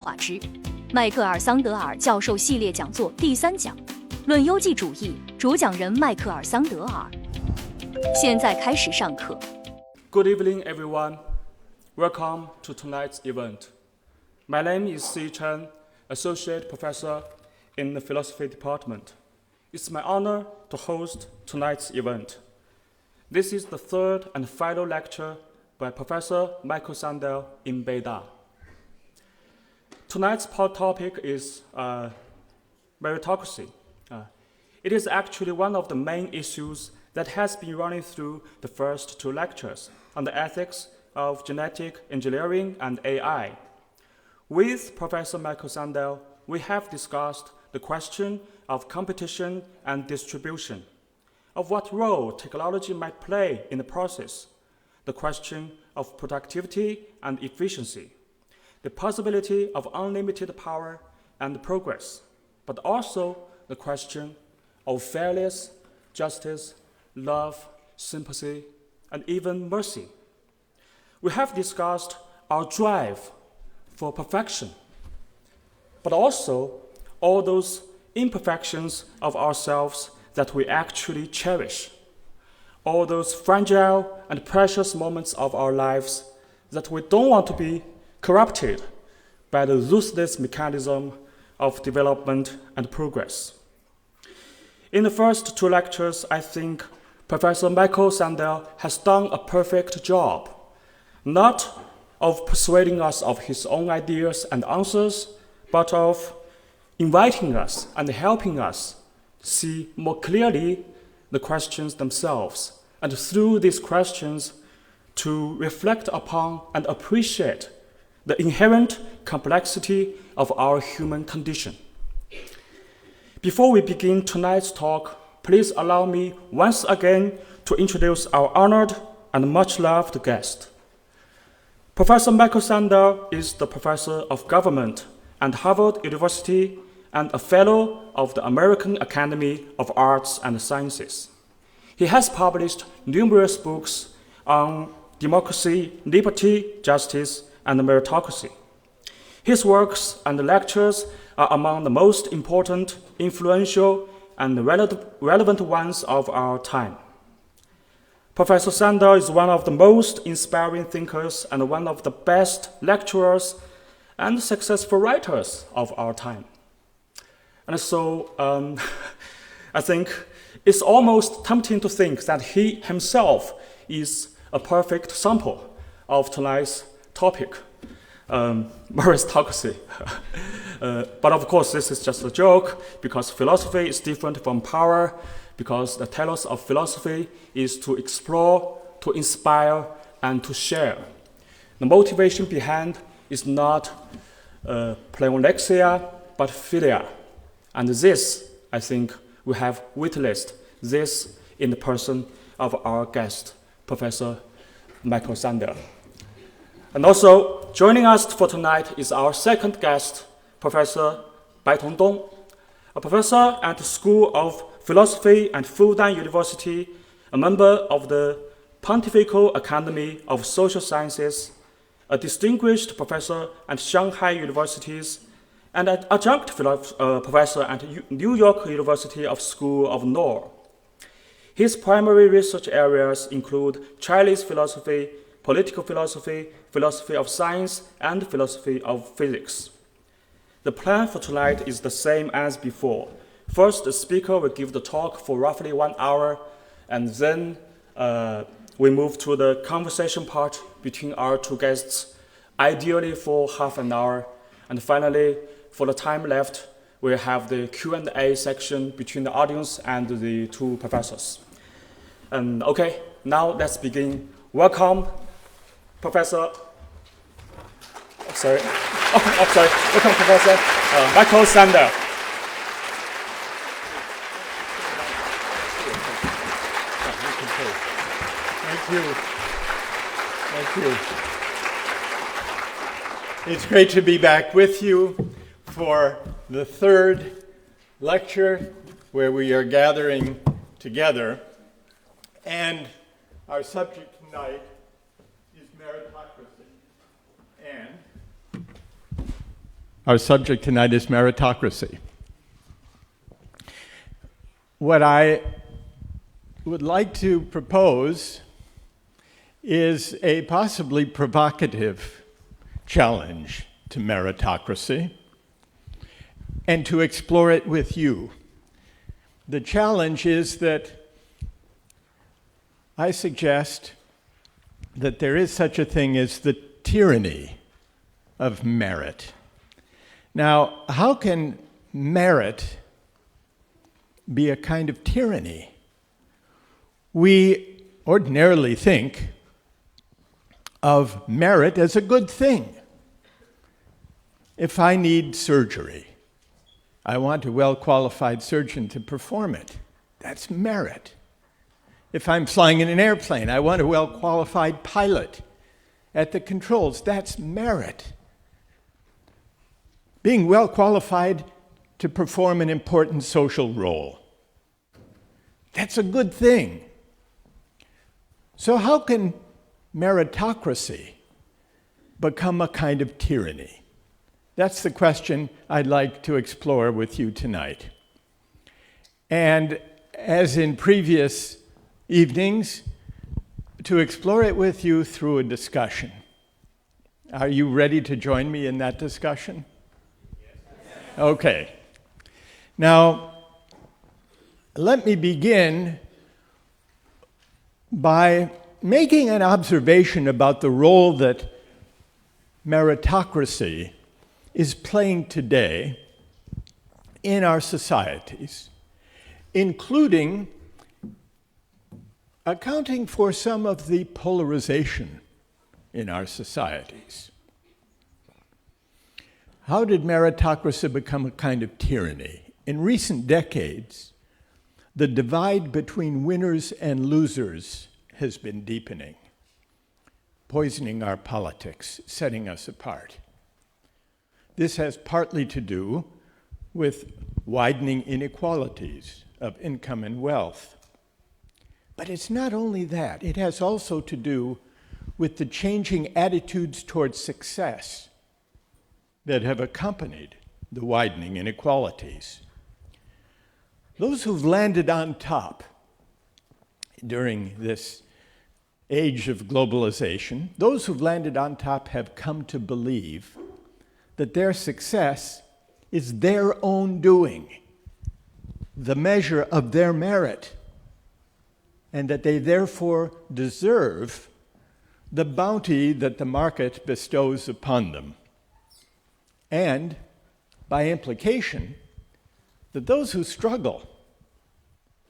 话之迈克尔桑德尔教授系列讲座第3讲，论优绩主义，主讲人迈克尔桑德尔。现在开始上课。Good evening, everyone. Welcome to tonight's event. My name is Si Chen, Associate Professor in the Philosophy Department. It's my honor to host tonight's event. This is the third and final lecture by Professor Michael Sandel in Beida. Tonight's topic is meritocracy. It is actually one of the main issues that has been running through the first 2 lectures on the ethics of genetic engineering and AI. With Professor Michael Sandel, we have discussed the question of competition and distribution, of what role technology might play in the process, the question of productivity and efficiency, the possibility of unlimited power and progress, but also the question of fairness, justice, love, sympathy, and even mercy. We have discussed our drive for perfection, but also all those imperfections of ourselves that we actually cherish, all those fragile and precious moments of our lives that we don't want to be corrupted by the ruthless mechanism of development and progress. In the first 2 lectures, I think Professor Michael Sandel has done a perfect job, not of persuading us of his own ideas and answers, but of inviting us and helping us see more clearly the questions themselves, and through these questions to reflect upon and appreciate the inherent complexity of our human condition. Before we begin tonight's talk, please allow me once again to introduce our honored and much-loved guest. Professor Michael Sandel is the Professor of Government at Harvard University and a Fellow of the American Academy of Arts and Sciences. He has published numerous books on democracy, liberty, justice, and meritocracy. His works and lectures are among the most important, influential, and relevant ones of our time. Professor Sandel is one of the most inspiring thinkers and one of the best lecturers and successful writers of our time. And so I think it's almost tempting to think that he himself is a perfect sample of tonight's topic, meritocracy. But of course, this is just a joke, because philosophy is different from power, because the telos of philosophy is to explore, to inspire, and to share. The motivation behind is not pleonexia, but philia. And this, I think, we have witnessed this in the person of our guest, Professor Michael Sandel. And also, joining us for tonight is our second guest, Professor Baitong Dong, a professor at the School of Philosophy at Fudan University, a member of the Pontifical Academy of Social Sciences, a distinguished professor at Shanghai Universities, and an adjunct professor at New York University of School of Law. His primary research areas include Chinese philosophy, political philosophy, philosophy of science, and philosophy of physics. The plan for tonight is the same as before. First, the speaker will give the talk for roughly 1 hour, and then we move to the conversation part between our 2 guests, ideally for half an hour. And finally, for the time left, we'll have the Q&A section between the audience and the 2 professors. And okay, now let's begin. Welcome, Professor. Welcome, Professor Michael Sandel. Thank you. It's great to be back with you for the 3rd lecture where we are gathering together. And our subject tonight is meritocracy. And Our subject tonight is meritocracy. What I would like to propose is a possibly provocative challenge to meritocracy and to explore it with you. The challenge is that I suggest that there is such a thing as the tyranny of merit. Now, how can merit be a kind of tyranny? We ordinarily think of merit as a good thing. If I need surgery, I want a well-qualified surgeon to perform it. That's merit. If I'm flying in an airplane, I want a well-qualified pilot at the controls. That's merit. Being well-qualified to perform an important social role. That's a good thing. So how can meritocracy become a kind of tyranny? That's the question I'd like to explore with you tonight. And as in previous evenings, to explore it with you through a discussion. Are you ready to join me in that discussion? Okay. Now, let me begin by making an observation about the role that meritocracy is playing today in our societies, including accounting for some of the polarization in our societies. How did meritocracy become a kind of tyranny? In recent decades, the divide between winners and losers has been deepening, poisoning our politics, setting us apart. This has partly to do with widening inequalities of income and wealth. But it's not only that. It has also to do with the changing attitudes towards success that have accompanied the widening inequalities. Those who've landed on top during this age of globalization, those who've landed on top have come to believe that their success is their own doing, the measure of their merit, and that they therefore deserve the bounty that the market bestows upon them. And, by implication, that those who struggle,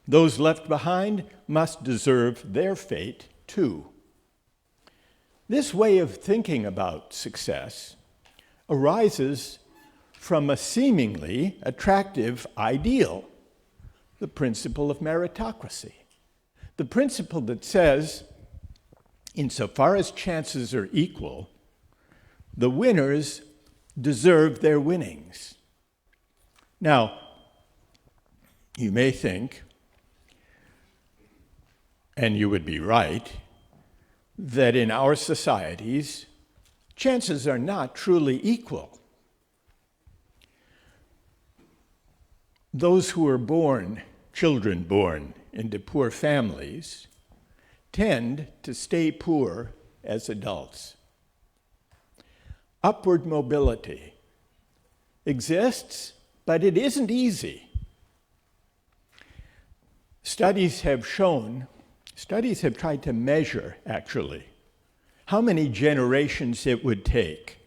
those left behind, must deserve their fate too. This way of thinking about success arises from a seemingly attractive ideal, the principle of meritocracy. The principle that says, insofar as chances are equal, the winners deserve their winnings. Now, you may think, and you would be right, that in our societies, chances are not truly equal. Those who are born, children born into poor families, tend to stay poor as adults. Upward mobility exists, but it isn't easy. Studies have tried to measure, actually, how many generations it would take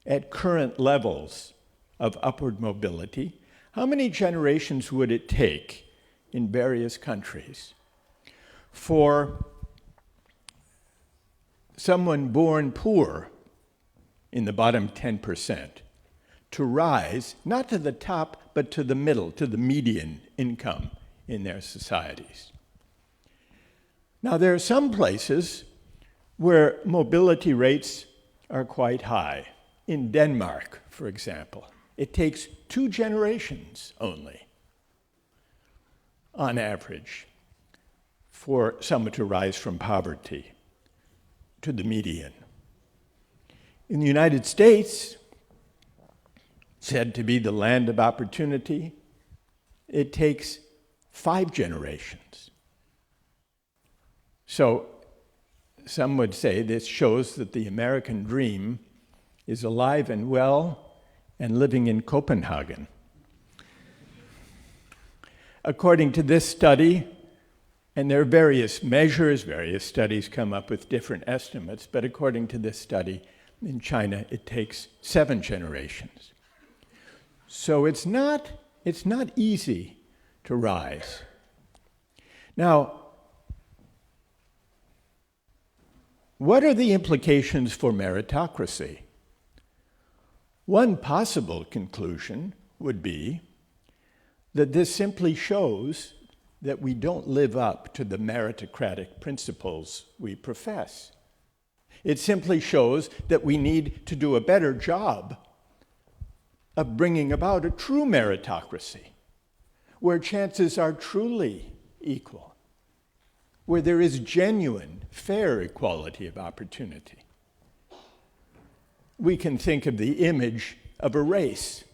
at current levels of upward mobility. How many generations would it take in various countries for someone born poor in the bottom 10% to rise, not to the top, but to the middle, to the median income in their societies? Now, there are some places where mobility rates are quite high. In Denmark, for example, it takes 2 generations only, on average, for someone to rise from poverty to the median. In the United States, said to be the land of opportunity, it takes 5 generations. So some would say this shows that the American dream is alive and well and living in Copenhagen. According to this study, and there are various measures, various studies come up with different estimates, but according to this study, in China, it takes 7 generations. So it's not easy to rise. Now, what are the implications for meritocracy? One possible conclusion would be that this simply shows that we don't live up to the meritocratic principles we profess. It simply shows that we need to do a better job of bringing about a true meritocracy, where chances are truly equal, where there is genuine, fair equality of opportunity. We can think of the image of a race.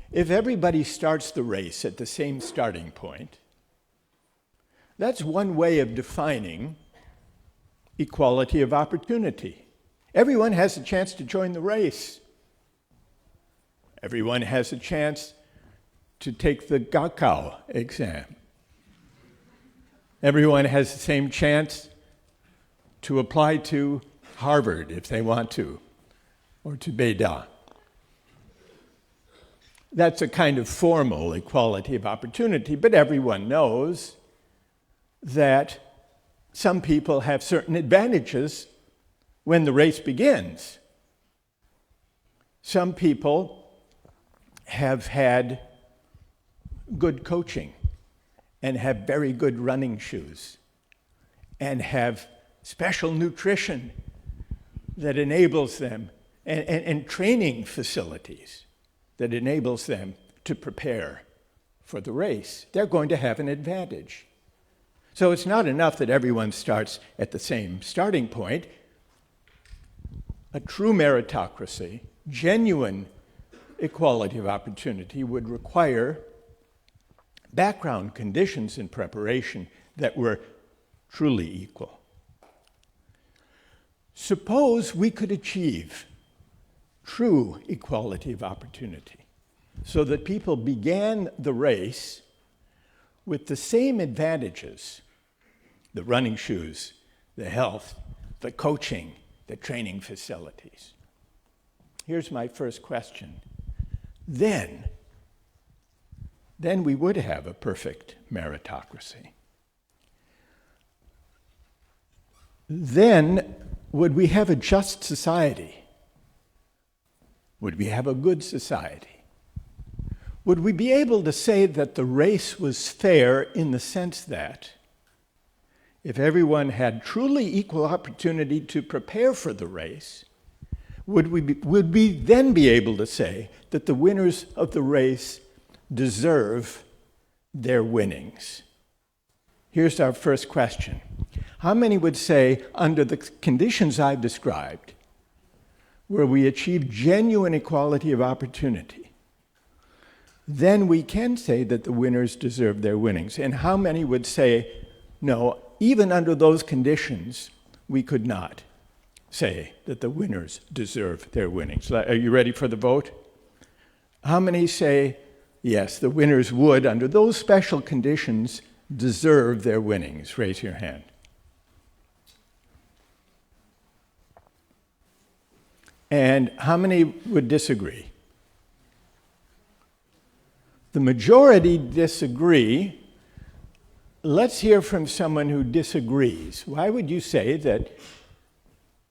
If everybody starts the race at the same starting point, that's one way of defining equality of opportunity. Everyone has a chance to join the race. Everyone has a chance to take the Gaokao exam. Everyone has the same chance to apply to Harvard if they want to, or to Beida. That's a kind of formal equality of opportunity, but everyone knows that some people have certain advantages when the race begins. Some people have had good coaching and have very good running shoes and have special nutrition that enables them, and training facilities that enables them to prepare for the race. They're going to have an advantage. So it's not enough that everyone starts at the same starting point. A true meritocracy, genuine equality of opportunity would require background conditions in preparation that were truly equal. Suppose we could achieve true equality of opportunity so that people began the race with the same advantages, the running shoes, the health, the coaching, the training facilities. Here's my first question. Then we would have a perfect meritocracy. Then would we have a just society? Would we have a good society? Would we be able to say that the race was fair in the sense that if everyone had truly equal opportunity to prepare for the race, would we then be able to say that the winners of the race deserve their winnings? Here's our first question. How many would say, under the conditions I've described, where we achieve genuine equality of opportunity, then we can say that the winners deserve their winnings? And how many would say, no, even under those conditions, we could not say that the winners deserve their winnings? Are you ready for the vote? How many say, yes, the winners would, under those special conditions, deserve their winnings? Raise your hand. And how many would disagree? The majority disagree. Let's hear from someone who disagrees. Why would you say that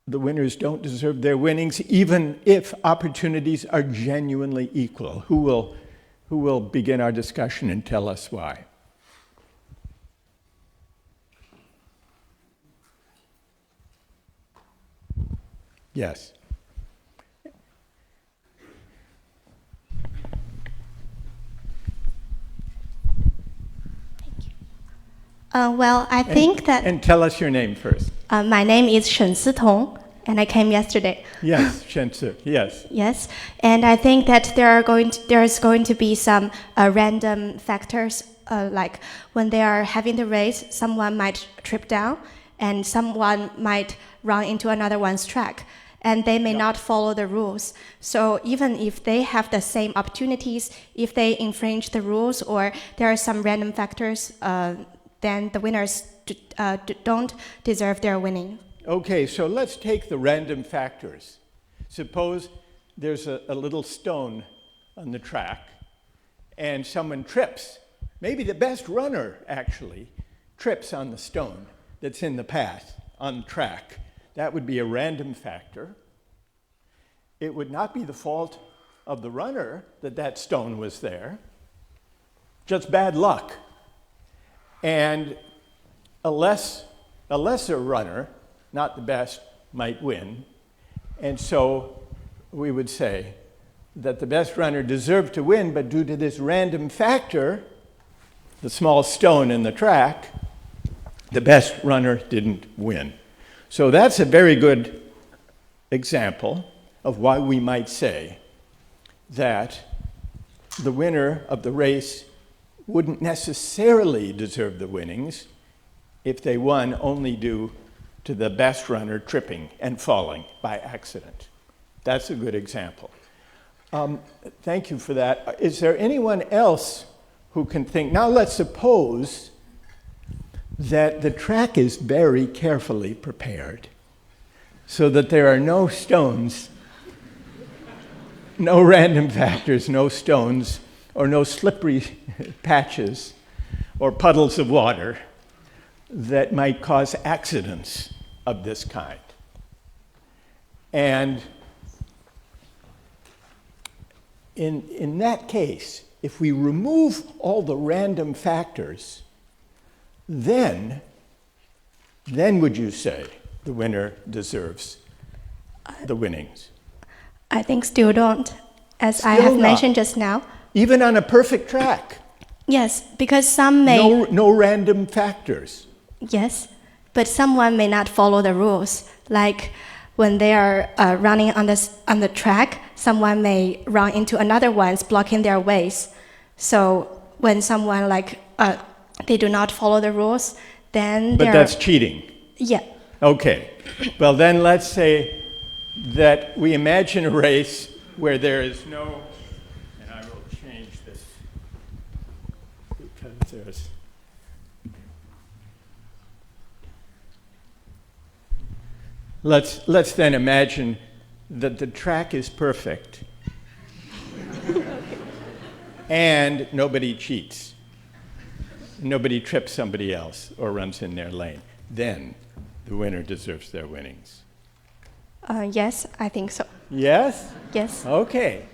the winners don't deserve their winnings, even if opportunities are genuinely equal? Who will begin our discussion and tell us why? Yes. Well, I think that... And tell us your name first. My name is Shen Sitong. and I came yesterday. Yes, Shensu, yes. Yes, and I think that there's going to be some random factors, like when they are having the race, someone might trip down, and someone might run into another one's track, and they may not follow the rules. So even if they have the same opportunities, if they infringe the rules or there are some random factors, then the winners don't deserve their winning. Okay, so let's take the random factors. Suppose there's a little stone on the track and someone trips. Maybe the best runner actually trips on the stone that's in the path on the track. That would be a random factor. It would not be the fault of the runner that stone was there, just bad luck. And a lesser runner, not the best, might win. And so we would say that the best runner deserved to win, but due to this random factor, the small stone in the track, the best runner didn't win. So that's a very good example of why we might say that the winner of the race wouldn't necessarily deserve the winnings if they won only due to the best runner tripping and falling by accident. That's a good example. Thank you for that. Is there anyone else who can think? Now let's suppose that the track is very carefully prepared so that there are no stones, no random factors, no stones, or no slippery patches or puddles of water that might cause accidents of this kind. And in that case, if we remove all the random factors, then would you say the winner deserves the winnings? I think still don't, as I Still have not. mentioned just now. Even on a perfect track? Yes, because some may... No random factors. Yes, but someone may not follow the rules. Like when they are running on the track, someone may run into another one's blocking their ways. So when someone they do not follow the rules, then But that's cheating. Yeah. Okay. Well, then let's say that we imagine a race where there is no, and I will change this because there's, let's then imagine that the track is perfect and nobody cheats. Nobody trips somebody else or runs in their lane. Then the winner deserves their winnings. Yes, I think so. Yes? Yes. Okay.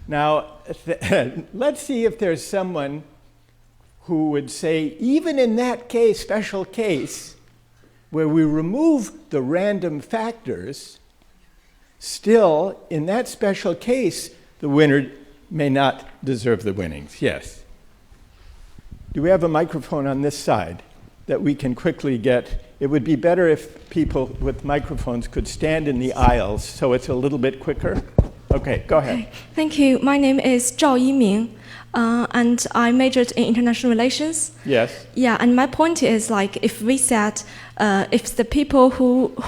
Now, let's see if there's someone who would say, even in that case, special case, where we remove the random factors, still, in that special case, the winner may not deserve the winnings. Yes. Do we have a microphone on this side that we can quickly get? It would be better if people with microphones could stand in the aisles so it's a little bit quicker. Okay, go ahead. Okay. Thank you. My name is Zhao Yiming, and I majored in international relations. Yes. Yeah, and my point is if we said if the people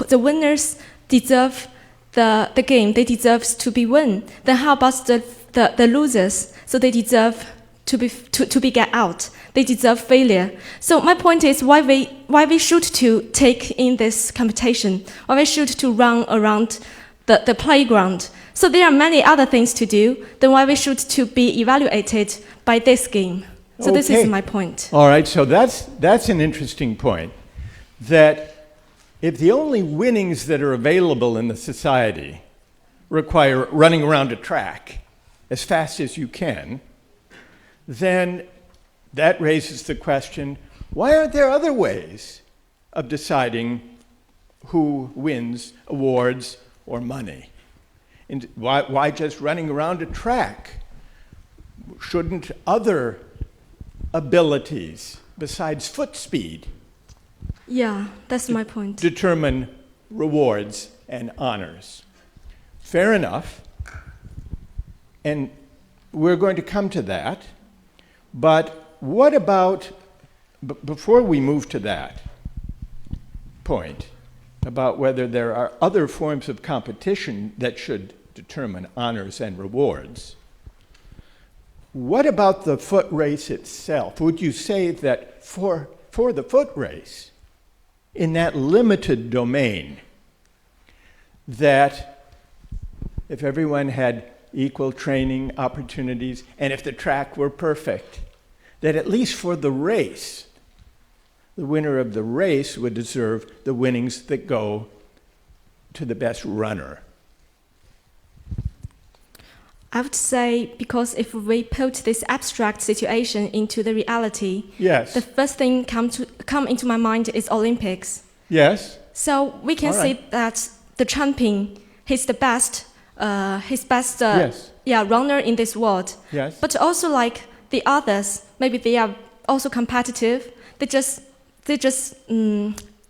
the winners deserve the game, they deserve to be win, then how about the losers? So they deserve to be get out. They deserve failure. So my point is why we should to take in this competition, why we should to run around the playground. So there are many other things to do, then why we should to be evaluated by this game. So This is my point. All right, so that's an interesting point, that if the only winnings that are available in the society require running around a track as fast as you can, then that raises the question, why aren't there other ways of deciding who wins awards or money? And why just running around a track? Shouldn't other abilities besides foot speed Yeah, that's my point. determine rewards and honors. Fair enough. And we're going to come to that. But what about, before we move to that point, about whether there are other forms of competition that should determine honors and rewards, what about the foot race itself? Would you say that for the foot race, in that limited domain, that if everyone had equal training opportunities, and if the track were perfect, that at least for the race, the winner of the race would deserve the winnings that go to the best runner? I would say, because if we put this abstract situation into the reality, Yes. the first thing come into my mind is Olympics. Yes. So we can All right. say that the champion, he's the best, Yes. runner in this world. Yes. But also like the others, maybe they are also competitive. They just,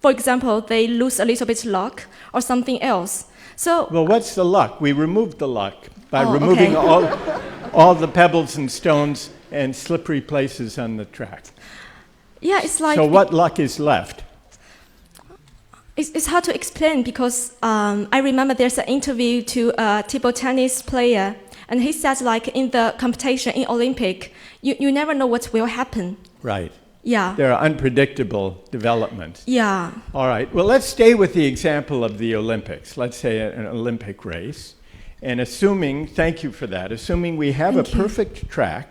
for example, they lose a little bit luck or something else. So Well, what's the luck? We removed the luck by Oh, removing okay. all the pebbles and stones and slippery places on the track. yeah, it's like So what luck is left? It's hard to explain because I remember there's an interview to a table tennis player, and he says like in the competition in Olympic, you never know what will happen. Right. Yeah. There are unpredictable developments. Yeah. All right. Well, let's stay with the example of the Olympics. Let's say an Olympic race. And assuming, thank you for that, assuming we have Thank a you. perfect track,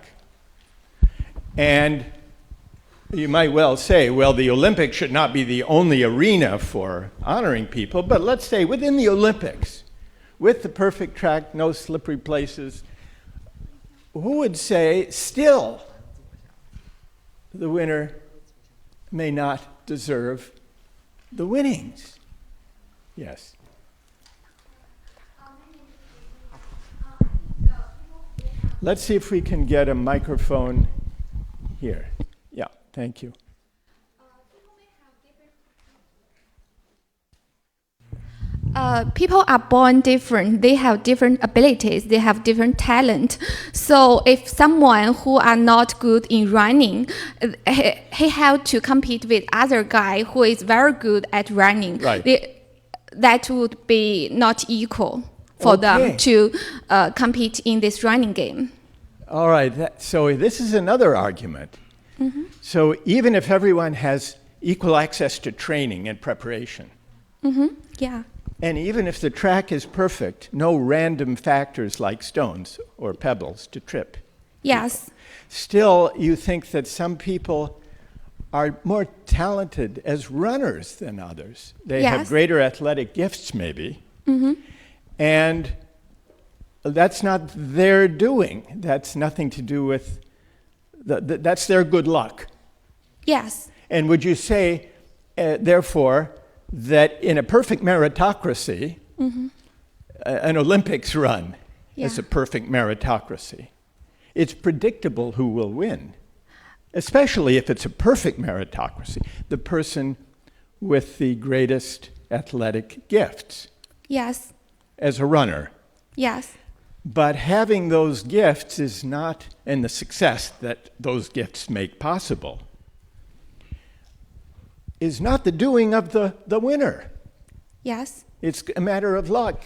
and you might well say, well, the Olympics should not be the only arena for honoring people, but let's say within the Olympics, with the perfect track, no slippery places, who would say still the winner may not deserve the winnings? Yes. Let's see if we can get a microphone here. Yeah, thank you. People are born different. They have different abilities. They have different talent. So if someone who are not good in running, he have to compete with other guy who is very good at running. Right. That would be not equal for Okay. them to compete in this running game. All right, so this is another argument. So even if everyone has equal access to training and preparation, Yeah. and even if the track is perfect, no random factors like stones or pebbles to trip, Yes. still you think that some people are more talented as runners than others. They have Yes. greater athletic gifts maybe, and that's not their doing. That's nothing to do with, that's their good luck. Yes. And would you say, therefore, that in a perfect meritocracy, an Olympics run is Yeah. a perfect meritocracy? It's predictable who will win, especially if it's a perfect meritocracy, the person with the greatest athletic gifts Yes. as a runner. Yes. But having those gifts is not, and the success that those gifts make possible, is not the doing of the winner. Yes. It's a matter of luck.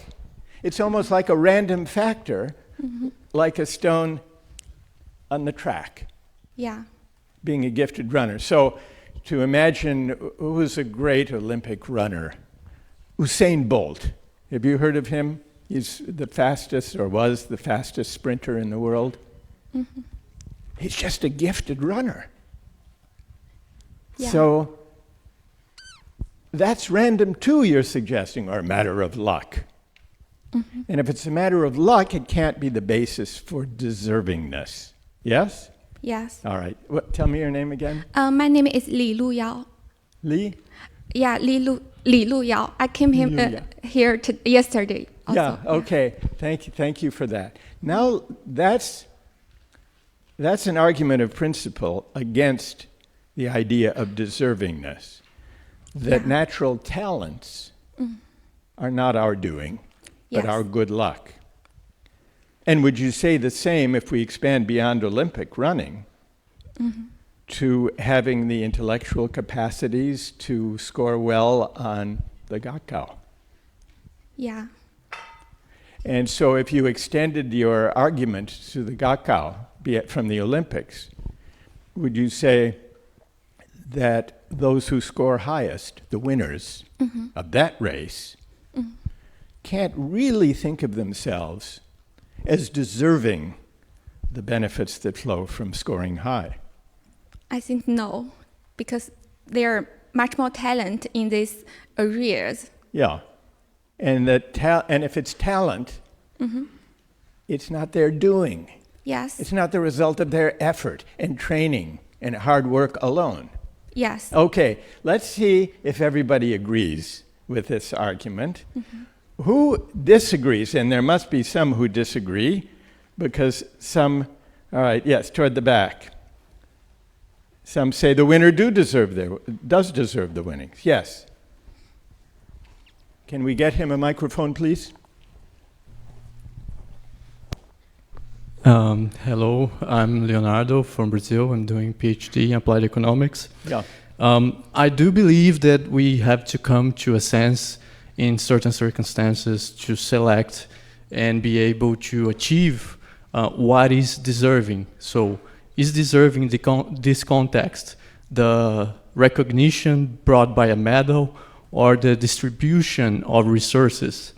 It's almost like a random factor, like a stone on the track, Yeah. being a gifted runner. So to imagine who was a great Olympic runner, Usain Bolt. Have you heard of him? He's the fastest, or was the fastest sprinter in the world. He's just a gifted runner. Yeah. So that's random too, you're suggesting, or a matter of luck. And if it's a matter of luck, it can't be the basis for deservingness. Yes? Yes. All right. Tell me your name again. My name is Li Lu Yao. Li? Yeah, Li Lu Yao. I came Li Lu Yao. here yesterday. Also. Yeah, okay. Thank you for that. Now, that's an argument of principle against the idea of deservingness, that natural talents are not our doing, but Yes. our good luck. And would you say the same if we expand beyond Olympic running to having the intellectual capacities to score well on the Gakkao? Yeah. And so if you extended your argument to the Gakkao, be it from the Olympics, would you say that those who score highest, the winners of that race, can't really think of themselves as deserving the benefits that flow from scoring high? I think no, because there are much more talent in these areas. Yeah. And and if it's talent, it's not their doing. Yes. It's not the result of their effort and training and hard work alone. Yes. Okay, let's see if everybody agrees with this argument. Who disagrees? And there must be some who disagree, because some, all right, yes, toward the back. Some say the winner does deserve the winnings. Yes. Can we get him a microphone, please? Hello, I'm Leonardo from Brazil. I'm doing PhD in applied economics. Yeah. I do believe that we have to come to a sense in certain circumstances to select and be able to achieve what is deserving. So is deserving this context the recognition brought by a medal or the distribution of resources?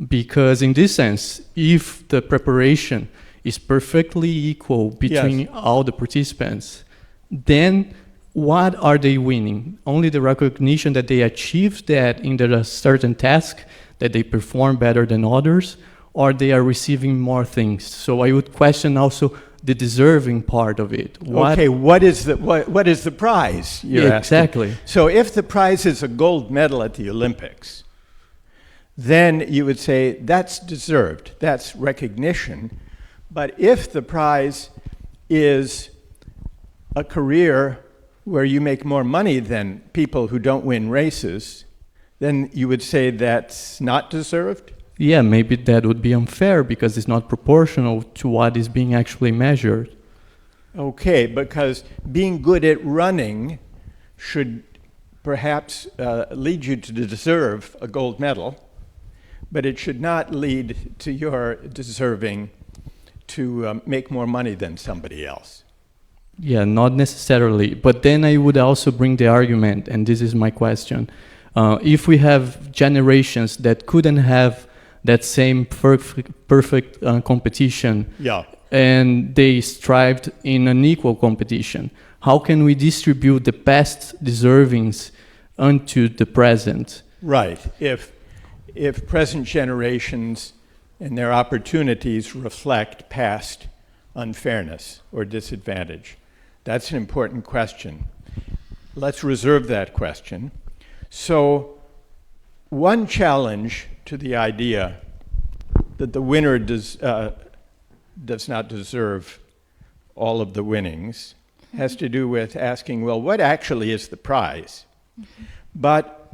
Because in this sense, if the preparation is perfectly equal between all the participants, then what are they winning? Only the recognition that they achieved that in a certain task, that they perform better than others, or they are receiving more things? So I would question also the deserving part of it. Okay, what is the prize? You're asking? Exactly. So if the prize is a gold medal at the Olympics, then you would say that's deserved, that's recognition. But if the prize is a career where you make more money than people who don't win races, then you would say that's not deserved? Yeah, maybe that would be unfair because it's not proportional to what is being actually measured. Okay, because being good at running should perhaps lead you to deserve a gold medal, but it should not lead to your deserving to make more money than somebody else. Yeah, not necessarily. But then I would also bring the argument, and this is my question. If we have generations that couldn't have that same perfect competition, and they strived in an equal competition, how can we distribute the past deservings unto the present? Right. If present generations and their opportunities reflect past unfairness or disadvantage. That's an important question. Let's reserve that question. So, one challenge to the idea that the winner does not deserve all of the winnings has to do with asking, well, what actually is the prize? But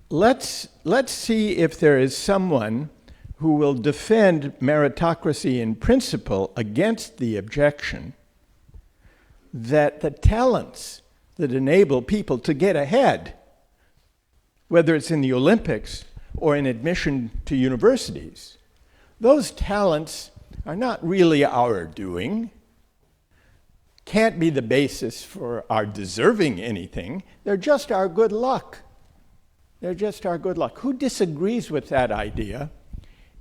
let's see if there is someone who will defend meritocracy in principle against the objection that the talents that enable people to get ahead, whether it's in the Olympics or in admission to universities, those talents are not really our doing, can't be the basis for our deserving anything. They're just our good luck. They're just our good luck. Who disagrees with that idea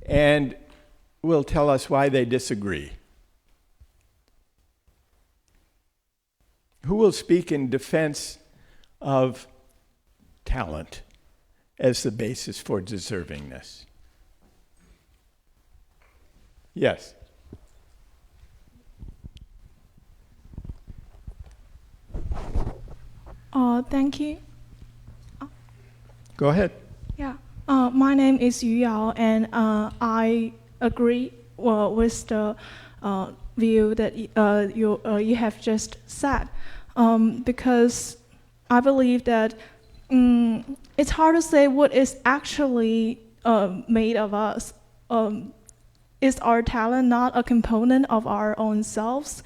and will tell us why they disagree? Who will speak in defense of talent as the basis for deservingness? Yes. Thank you. Go ahead. Yeah. My name is Yu Yao, and I agree with the view that you have just said, because I believe that it's hard to say what is actually made of us. Is our talent not a component of our own selves?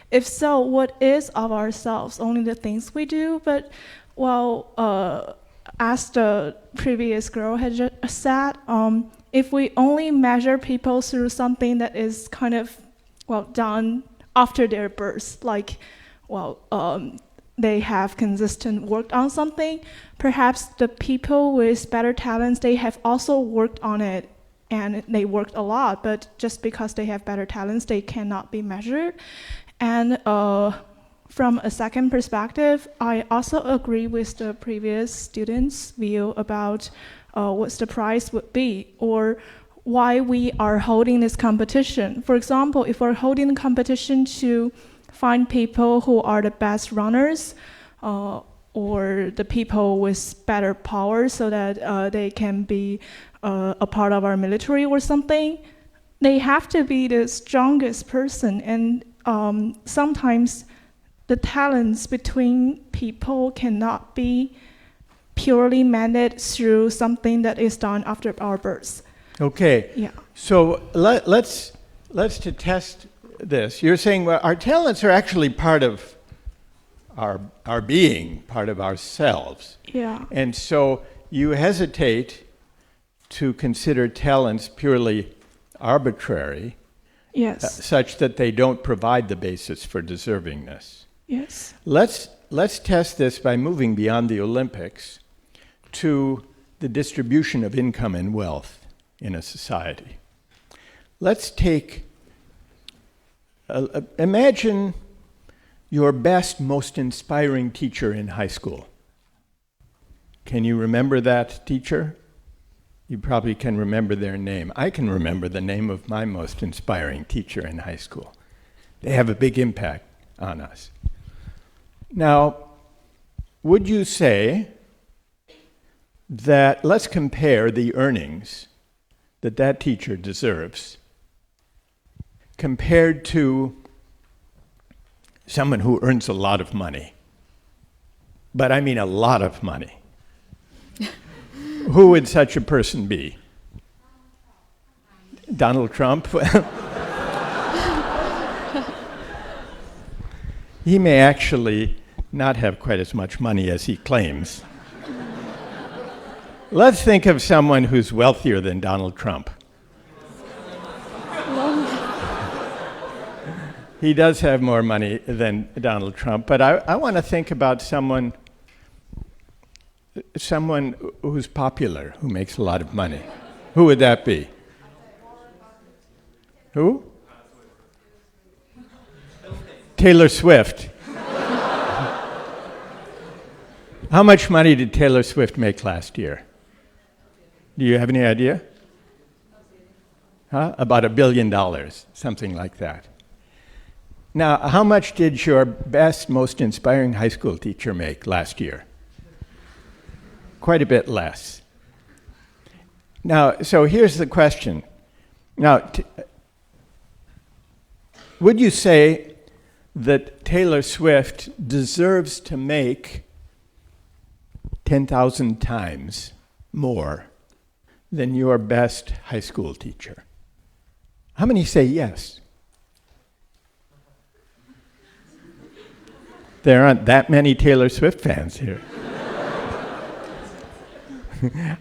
If so, what is of ourselves? Only the things we do? But, well, as the previous girl had just said, if we only measure people through something that is kind of, well, done after their birth, like, well, they have consistent worked on something, perhaps the people with better talents, they have also worked on it and they worked a lot, but just because they have better talents, they cannot be measured. And from a second perspective, I also agree with the previous student's view about what the prize would be, or why we are holding this competition. For example, if we're holding a competition to find people who are the best runners, or the people with better power so that they can be a part of our military or something, they have to be the strongest person. And sometimes the talents between people cannot be purely managed through something that is done after our birth. Okay. Yeah. So let's to test this. You're saying, well, our talents are actually part of our being, part of ourselves. Yeah. And so you hesitate to consider talents purely arbitrary, Yes. such that they don't provide the basis for deservingness. Yes. Let's test this by moving beyond the Olympics to the distribution of income and wealth in a society. Let's take, imagine your best, most inspiring teacher in high school. Can you remember that teacher? You probably can remember their name. I can remember the name of my most inspiring teacher in high school. They have a big impact on us. Now, would you say that, let's compare the earnings that that teacher deserves compared to someone who earns a lot of money? But I mean a lot of money. Who would such a person be? Donald Trump? He may actually not have quite as much money as he claims. Let's think of someone who's wealthier than Donald Trump. He does have more money than Donald Trump, but I want to think about someone who's popular, who makes a lot of money. Who would that be? Who? Taylor Swift. How much money did Taylor Swift make last year? Do you have any idea? Huh? About $1 billion, something like that. Now, how much did your best, most inspiring high school teacher make last year? Quite a bit less. Now, so here's the question. Now, would you say that Taylor Swift deserves to make 10,000 times more than your best high school teacher? How many say yes? There aren't that many Taylor Swift fans here.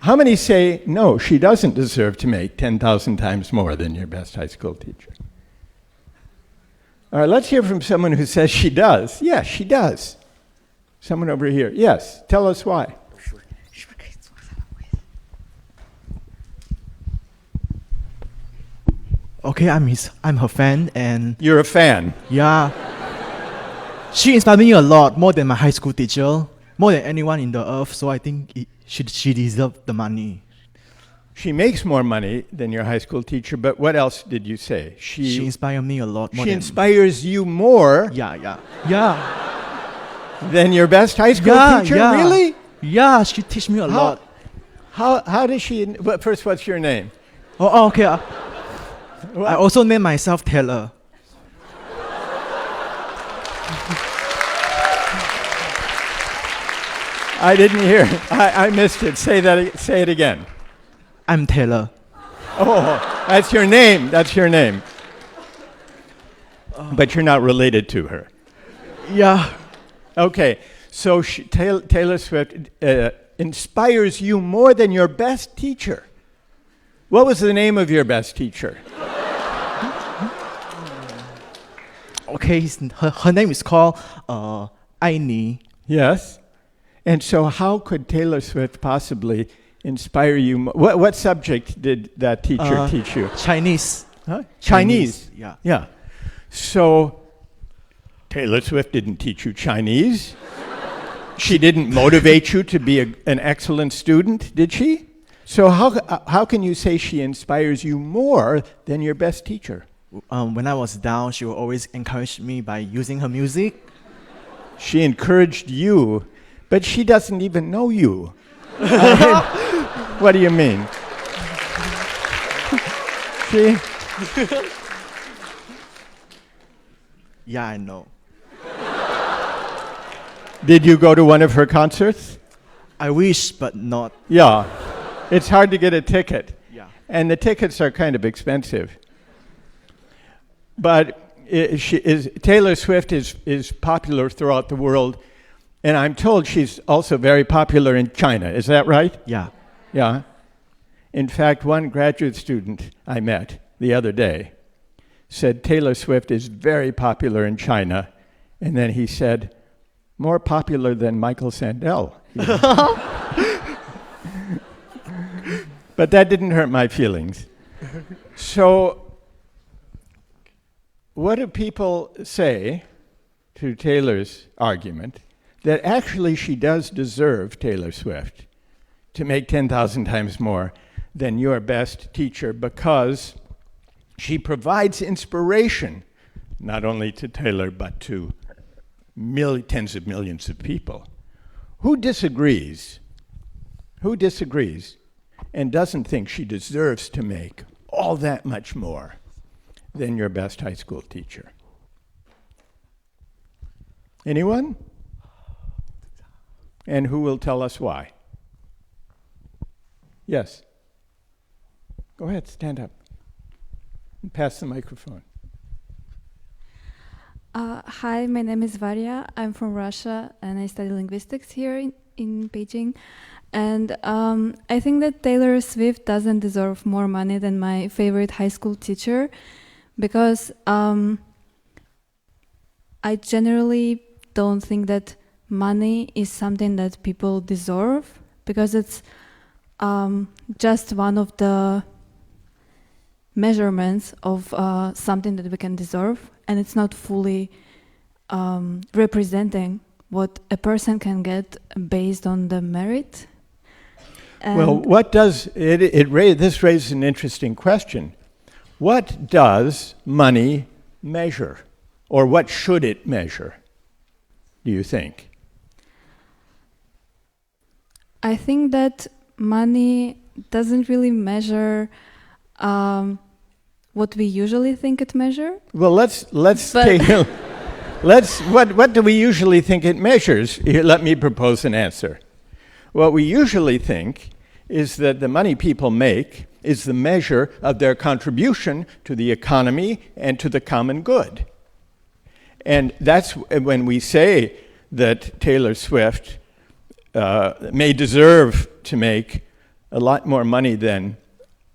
How many say, no, she doesn't deserve to make 10,000 times more than your best high school teacher? All right, let's hear from someone who says she does. Yes, she does. Someone over here. Yes, tell us why. Okay, I'm her fan, and You're a fan. yeah, she inspired me a lot, more than my high school teacher, more than anyone in the earth. So I think she deserves the money. She makes more money than your high school teacher, but what else did you say? She inspired me a lot more. She inspires you more Yeah. than your best high school teacher? Yeah. Really? Yeah, she teach me a lot. How does she... But first, what's your name? Oh, okay. I also named myself Taylor. I didn't hear it. I missed it. Say it again. I'm Taylor. Oh, that's your name. That's your name. But you're not related to her. Yeah. Okay, so Taylor Swift inspires you more than your best teacher. What was the name of your best teacher? Okay, her name is called Aini. Yes. And so how could Taylor Swift possibly inspire you? What subject did that teacher teach you? Chinese. Huh? Chinese. Yeah. Yeah. So Taylor Swift didn't teach you Chinese. She didn't motivate you to be an excellent student, did she? So how can you say she inspires you more than your best teacher? When I was down, she would always encourage me by using her music. She encouraged you, but she doesn't even know you. What do you mean? She? Yeah, I know. Did you go to one of her concerts? I wish, but not. Yeah. It's hard to get a ticket. Yeah. And the tickets are kind of expensive. But Taylor Swift is popular throughout the world, and I'm told she's also very popular in China. Is that right? Yeah. Yeah. In fact, one graduate student I met the other day said Taylor Swift is very popular in China, and then he said, more popular than Michael Sandel. But that didn't hurt my feelings. So what do people say to Taylor's argument that actually she does deserve, Taylor Swift, to make 10,000 times more than your best teacher because she provides inspiration not only to Taylor but to tens of millions of people? Who disagrees? Who disagrees and doesn't think she deserves to make all that much more than your best high school teacher? Anyone? And who will tell us why? Yes. Go ahead, stand up. And pass the microphone. Hi, my name is Varya. I'm from Russia and I study linguistics here in Beijing. And I think that Taylor Swift doesn't deserve more money than my favorite high school teacher because I generally don't think that money is something that people deserve because it's just one of the measurements of something that we can deserve, and it's not fully representing what a person can get based on the merit. And well, what does this raises an interesting question. What does money measure, or what should it measure, do you think? I think that money doesn't really measure what we usually think it measures. Well, let's take what do we usually think it measures? Here, let me propose an answer. What we usually think is that the money people make is the measure of their contribution to the economy and to the common good. And that's when we say that Taylor Swift may deserve to make a lot more money than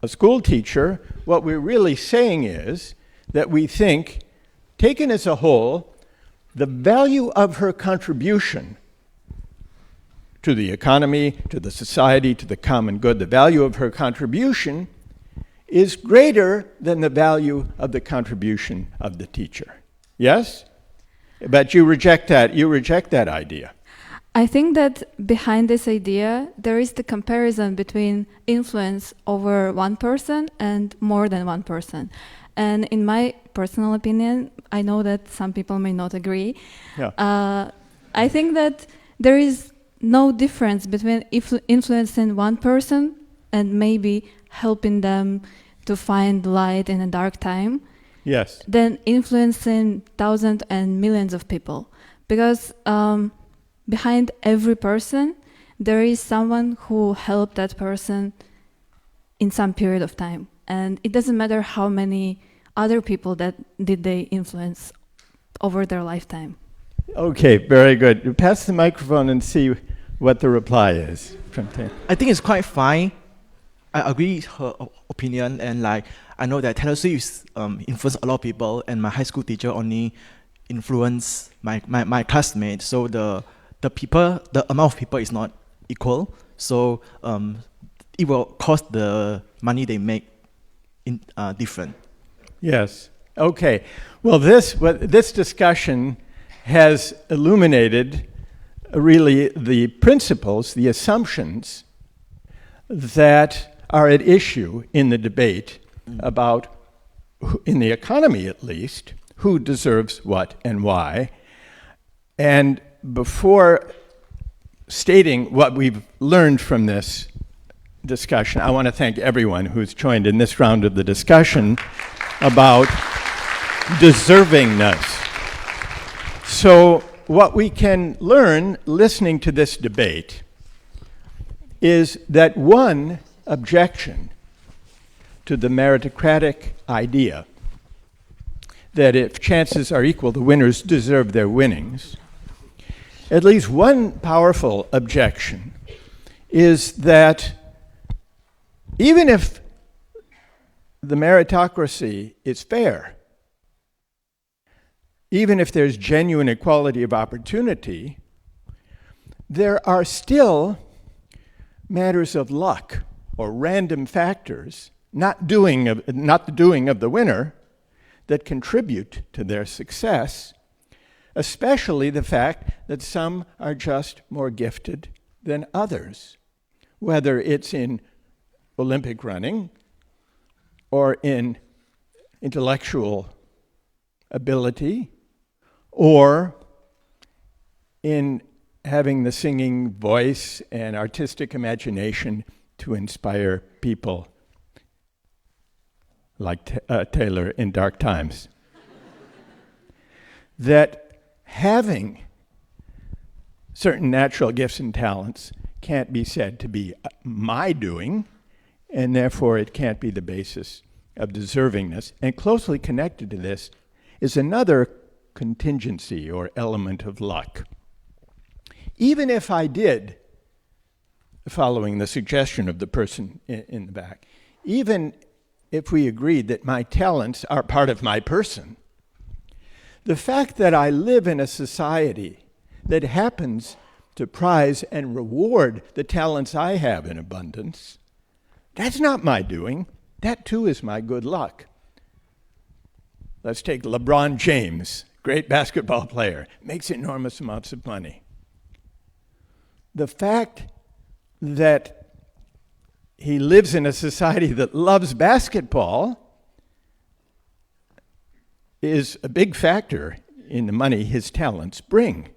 a school teacher, what we're really saying is that we think, taken as a whole, the value of her contribution to the economy, to the society, to the common good, the value of her contribution is greater than the value of the contribution of the teacher. Yes? But you reject that idea. I think that behind this idea, there is the comparison between influence over one person and more than one person. And in my personal opinion, I know that some people may not agree. Yeah. I think that there is no difference between influencing one person and maybe helping them to find light in a dark time. Yes. Than influencing thousands and millions of people. Because behind every person, there is someone who helped that person in some period of time. And it doesn't matter how many other people that did they influence over their lifetime. Okay, very good. Pass the microphone and see what the reply is from Taylor. I think it's quite fine. I agree with her opinion, and like I know that Taylor Swift influenced a lot of people, and my high school teacher only influenced my classmates. So the amount of people is not equal. So it will cost the money they make in different. Yes. Okay. Well, this discussion has illuminated really the principles, the assumptions that are at issue in the debate about, in the economy at least, who deserves what and why. And before stating what we've learned from this discussion, I want to thank everyone who's joined in this round of the discussion about deservingness. So what we can learn listening to this debate is that one objection to the meritocratic idea that if chances are equal, the winners deserve their winnings, at least one powerful objection is that even if the meritocracy is fair, even if there's genuine equality of opportunity, there are still matters of luck or random factors, not the doing of the winner, that contribute to their success, especially the fact that some are just more gifted than others, whether it's in Olympic running or in intellectual ability or in having the singing voice and artistic imagination to inspire people like Taylor in Dark Times. That having certain natural gifts and talents can't be said to be my doing, and therefore it can't be the basis of deservingness. And closely connected to this is another contingency or element of luck. Even if I did, following the suggestion of the person in the back, even if we agreed that my talents are part of my person, the fact that I live in a society that happens to prize and reward the talents I have in abundance, that's not my doing. That too is my good luck. Let's take LeBron James, great basketball player, makes enormous amounts of money. The fact that he lives in a society that loves basketball is a big factor in the money his talents bring.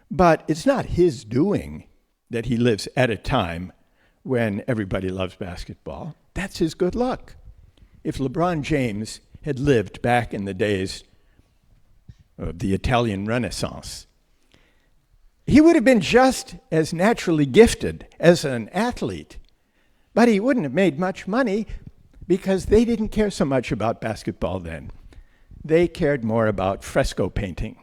But it's not his doing that he lives at a time when everybody loves basketball. That's his good luck. If LeBron James had lived back in the days of the Italian Renaissance, he would have been just as naturally gifted as an athlete, but he wouldn't have made much money because they didn't care so much about basketball then. They cared more about fresco painting.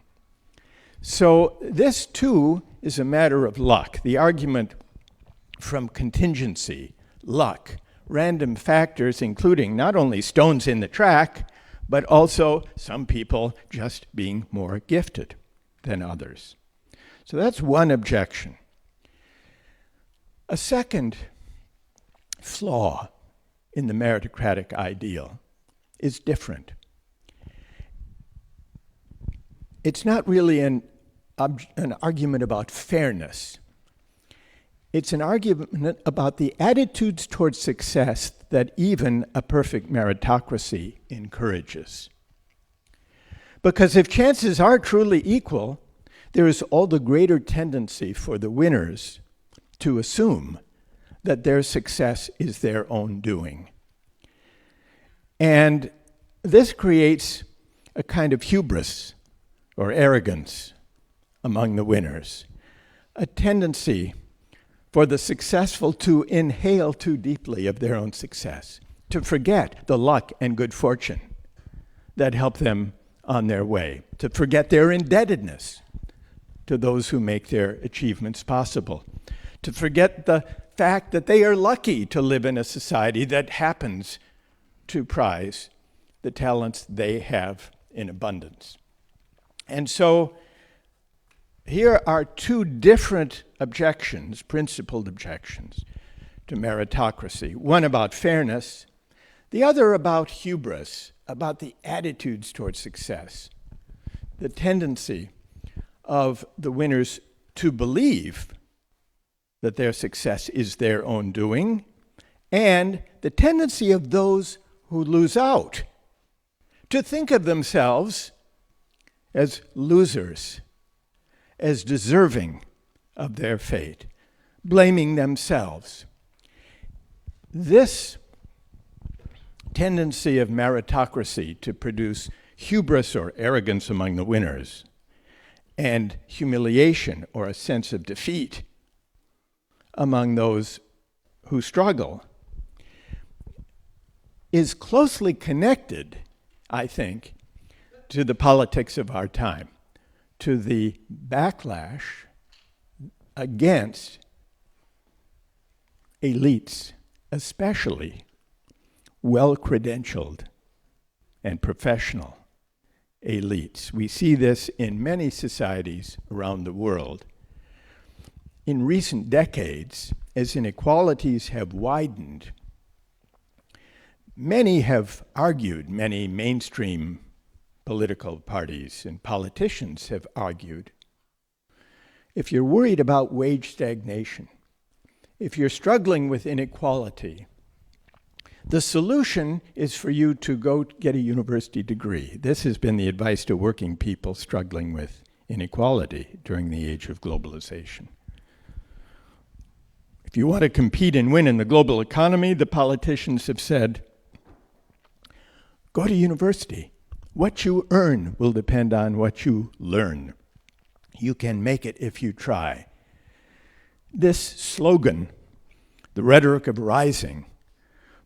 So this too is a matter of luck. The argument from contingency, luck, random factors, including not only stones in the track, but also some people just being more gifted than others. So that's one objection. A second flaw in the meritocratic ideal is different. It's not really an argument about fairness. It's an argument about the attitudes towards success that even a perfect meritocracy encourages. Because if chances are truly equal, there is all the greater tendency for the winners to assume that their success is their own doing. And this creates a kind of hubris or arrogance among the winners, a tendency for the successful to inhale too deeply of their own success, to forget the luck and good fortune that help them on their way, to forget their indebtedness to those who make their achievements possible, to forget the fact that they are lucky to live in a society that happens to prize the talents they have in abundance. And so here are two different objections, principled objections, to meritocracy. One about fairness, the other about hubris, about the attitudes towards success, the tendency of the winners to believe that their success is their own doing, and the tendency of those who lose out to think of themselves as losers, as deserving of their fate, blaming themselves. This tendency of meritocracy to produce hubris or arrogance among the winners, and humiliation or a sense of defeat among those who struggle, is closely connected, I think, to the politics of our time, to the backlash against elites, especially well-credentialed and professional elites. We see this in many societies around the world. In recent decades, as inequalities have widened, many mainstream political parties and politicians have argued, if you're worried about wage stagnation, if you're struggling with inequality, the solution is for you to go get a university degree. This has been the advice to working people struggling with inequality during the age of globalization. If you want to compete and win in the global economy, the politicians have said, go to university. What you earn will depend on what you learn. You can make it if you try. This slogan, the rhetoric of rising,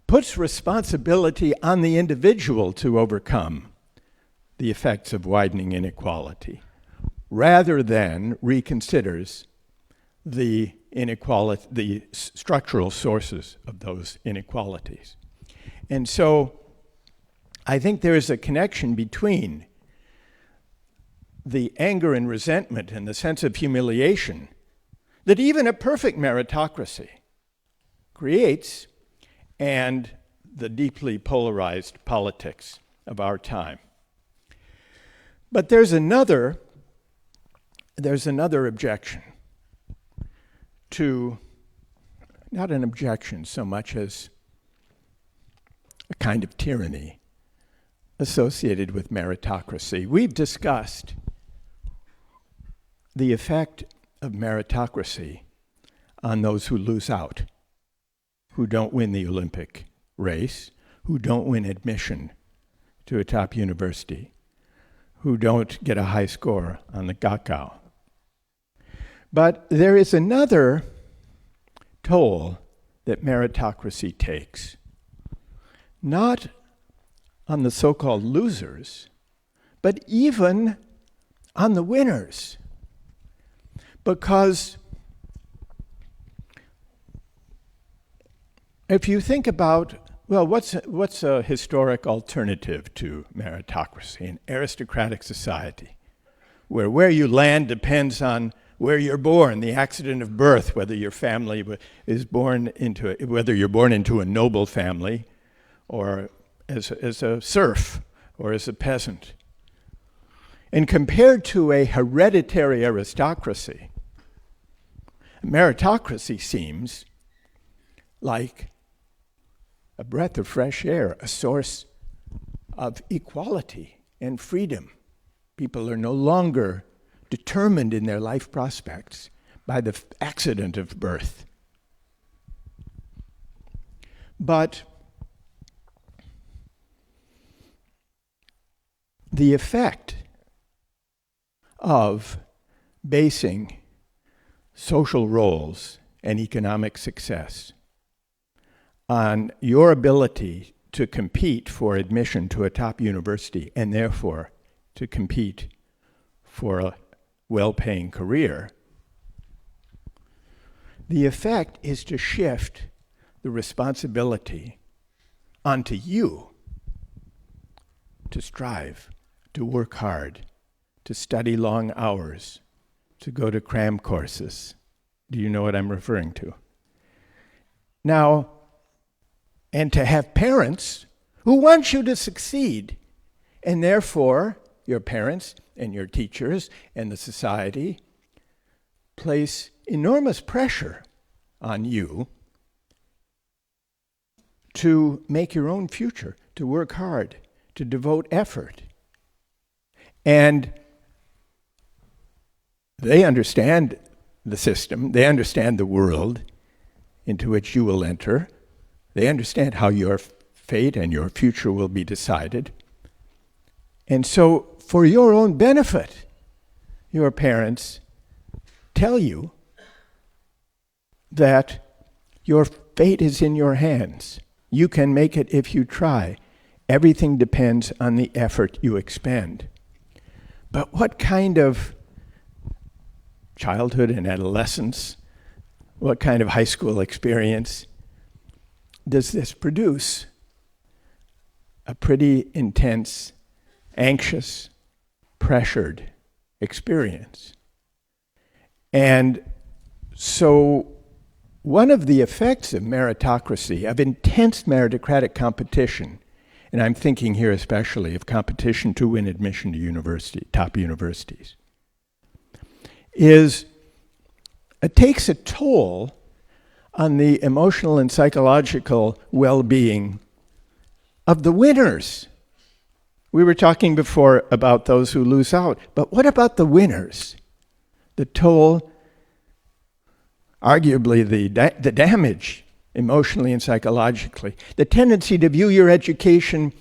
puts responsibility on the individual to overcome the effects of widening inequality, rather than reconsiders the structural sources of those inequalities. And so I think there is a connection between the anger and resentment and the sense of humiliation that even a perfect meritocracy creates, and the deeply polarized politics of our time. But there's another objection to, not an objection so much as a kind of tyranny associated with meritocracy. We've discussed the effect of meritocracy on those who lose out, who don't win the Olympic race, who don't win admission to a top university, who don't get a high score on the Gaokao. But there is another toll that meritocracy takes, not on the so-called losers, but even on the winners. Because if you think about, well, what's a historic alternative to meritocracy? An aristocratic society, where you land depends on where you're born, the accident of birth, whether your family is born into whether you're born into a noble family, or as a serf, or as a peasant. And compared to a hereditary aristocracy, meritocracy seems like a breath of fresh air, a source of equality and freedom. People are no longer determined in their life prospects by the accident of birth. But the effect of basing social roles and economic success, on your ability to compete for admission to a top university and therefore to compete for a well-paying career, the effect is to shift the responsibility onto you to strive, to work hard, to study long hours, to go to cram courses. Do you know what I'm referring to? Now, and to have parents who want you to succeed, and therefore your parents and your teachers and the society place enormous pressure on you to make your own future, to work hard, to devote effort. And they understand the system, they understand the world into which you will enter, they understand how your fate and your future will be decided. And so, for your own benefit, your parents tell you that your fate is in your hands. You can make it if you try. Everything depends on the effort you expend. But what kind of childhood and adolescence, what kind of high school experience does this produce? A pretty intense, anxious, pressured experience. And so one of the effects of meritocracy, of intense meritocratic competition, and I'm thinking here especially of competition to win admission to university, top universities, is it takes a toll on the emotional and psychological well-being of the winners. We were talking before about those who lose out, but what about the winners? The toll, arguably the damage emotionally and psychologically, the tendency to view your education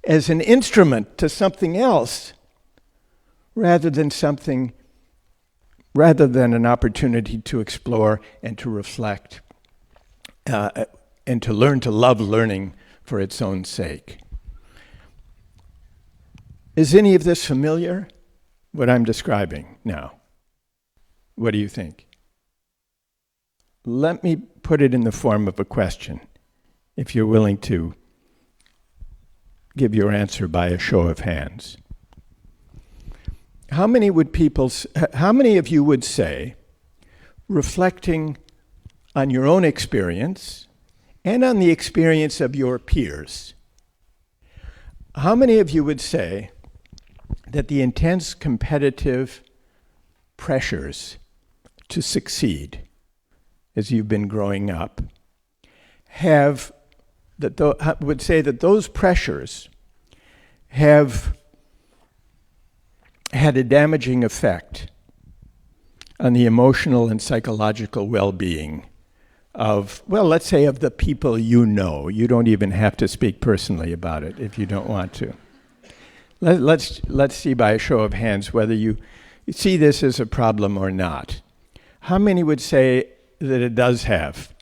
as an instrument to something else rather than an opportunity to explore and to reflect and to learn to love learning for its own sake. Is any of this familiar, what I'm describing now? What do you think? Let me put it in the form of a question, if you're willing to give your answer by a show of hands. How many of you would say, reflecting on your own experience and on the experience of your peers, how many of you would say that the intense competitive pressures to succeed as you've been growing up would say that those pressures have had a damaging effect on the emotional and psychological well-being of, well, let's say of the people you know. You don't even have to speak personally about it if you don't want to. Let's see by a show of hands whether you see this as a problem or not. How many would say that it does have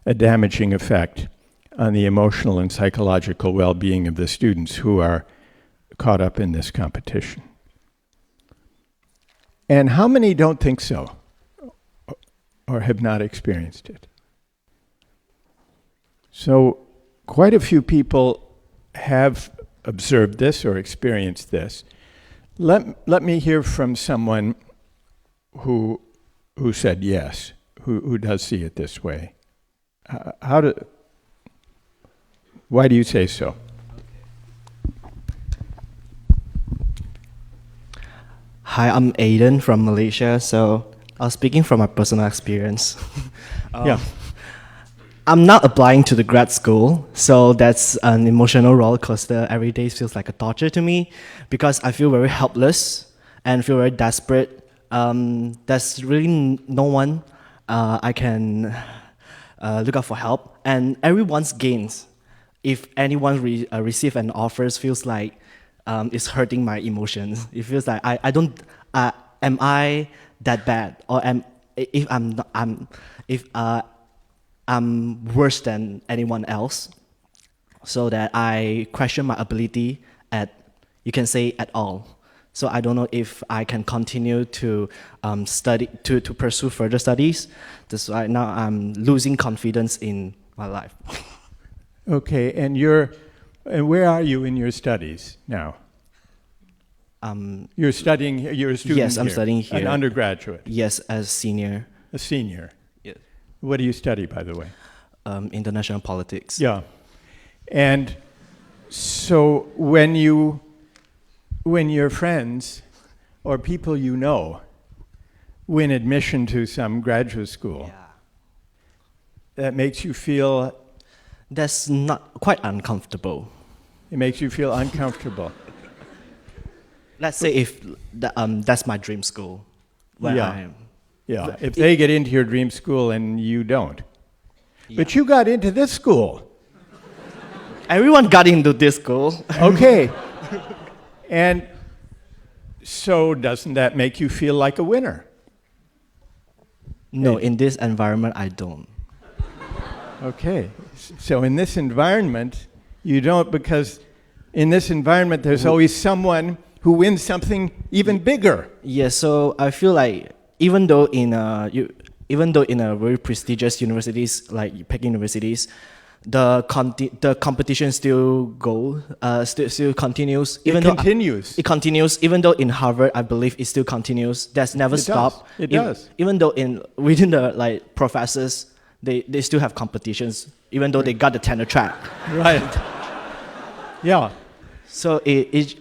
a damaging effect on the emotional and psychological well-being of the students who are caught up in this competition? And how many don't think so or have not experienced it? So quite a few people have observed this or experienced this. Let me hear from someone who said yes, who does see it this way. Why do you say so? Hi, I'm Aiden from Malaysia. So I was speaking from my personal experience. Yeah. I'm not applying to the grad school, so that's an emotional roller coaster. Every day feels like a torture to me because I feel very helpless and feel very desperate. There's really no one I can look out for help, and everyone's gains, if anyone receive an offers, feels like it's hurting my emotions. It feels like I don't. Am I that bad, or if I'm not, I'm worse than anyone else, so that I question my ability at, you can say, at all. So I don't know if I can continue to study, to pursue further studies. That's why now I'm losing confidence in my life. Okay, and where are you in your studies now? You're studying, you're a student Yes, I'm here, studying here. An undergraduate? Yes, as senior. A senior? Yes. What do you study, by the way? International politics. Yeah. And so when your friends or people you know win admission to some graduate school, that makes you feel... That's not quite uncomfortable. It makes you feel uncomfortable. Let's say if that's my dream school. Where I am. Yeah, if they get into your dream school and you don't. Yeah. But you got into this school. Everyone got into this school. Okay. And so doesn't that make you feel like a winner? No, in this environment, I don't. Okay. So in this environment, you don't, because in this environment, there's always someone who wins something even bigger. Yeah, so I feel like even though in a very prestigious universities like Peking universities, the competition still continues. It continues. Even though in Harvard, I believe it still continues. That's never stopped. It does. Even though within the professors, they still have competitions. Even though they got the tenure track. Right. Yeah. So it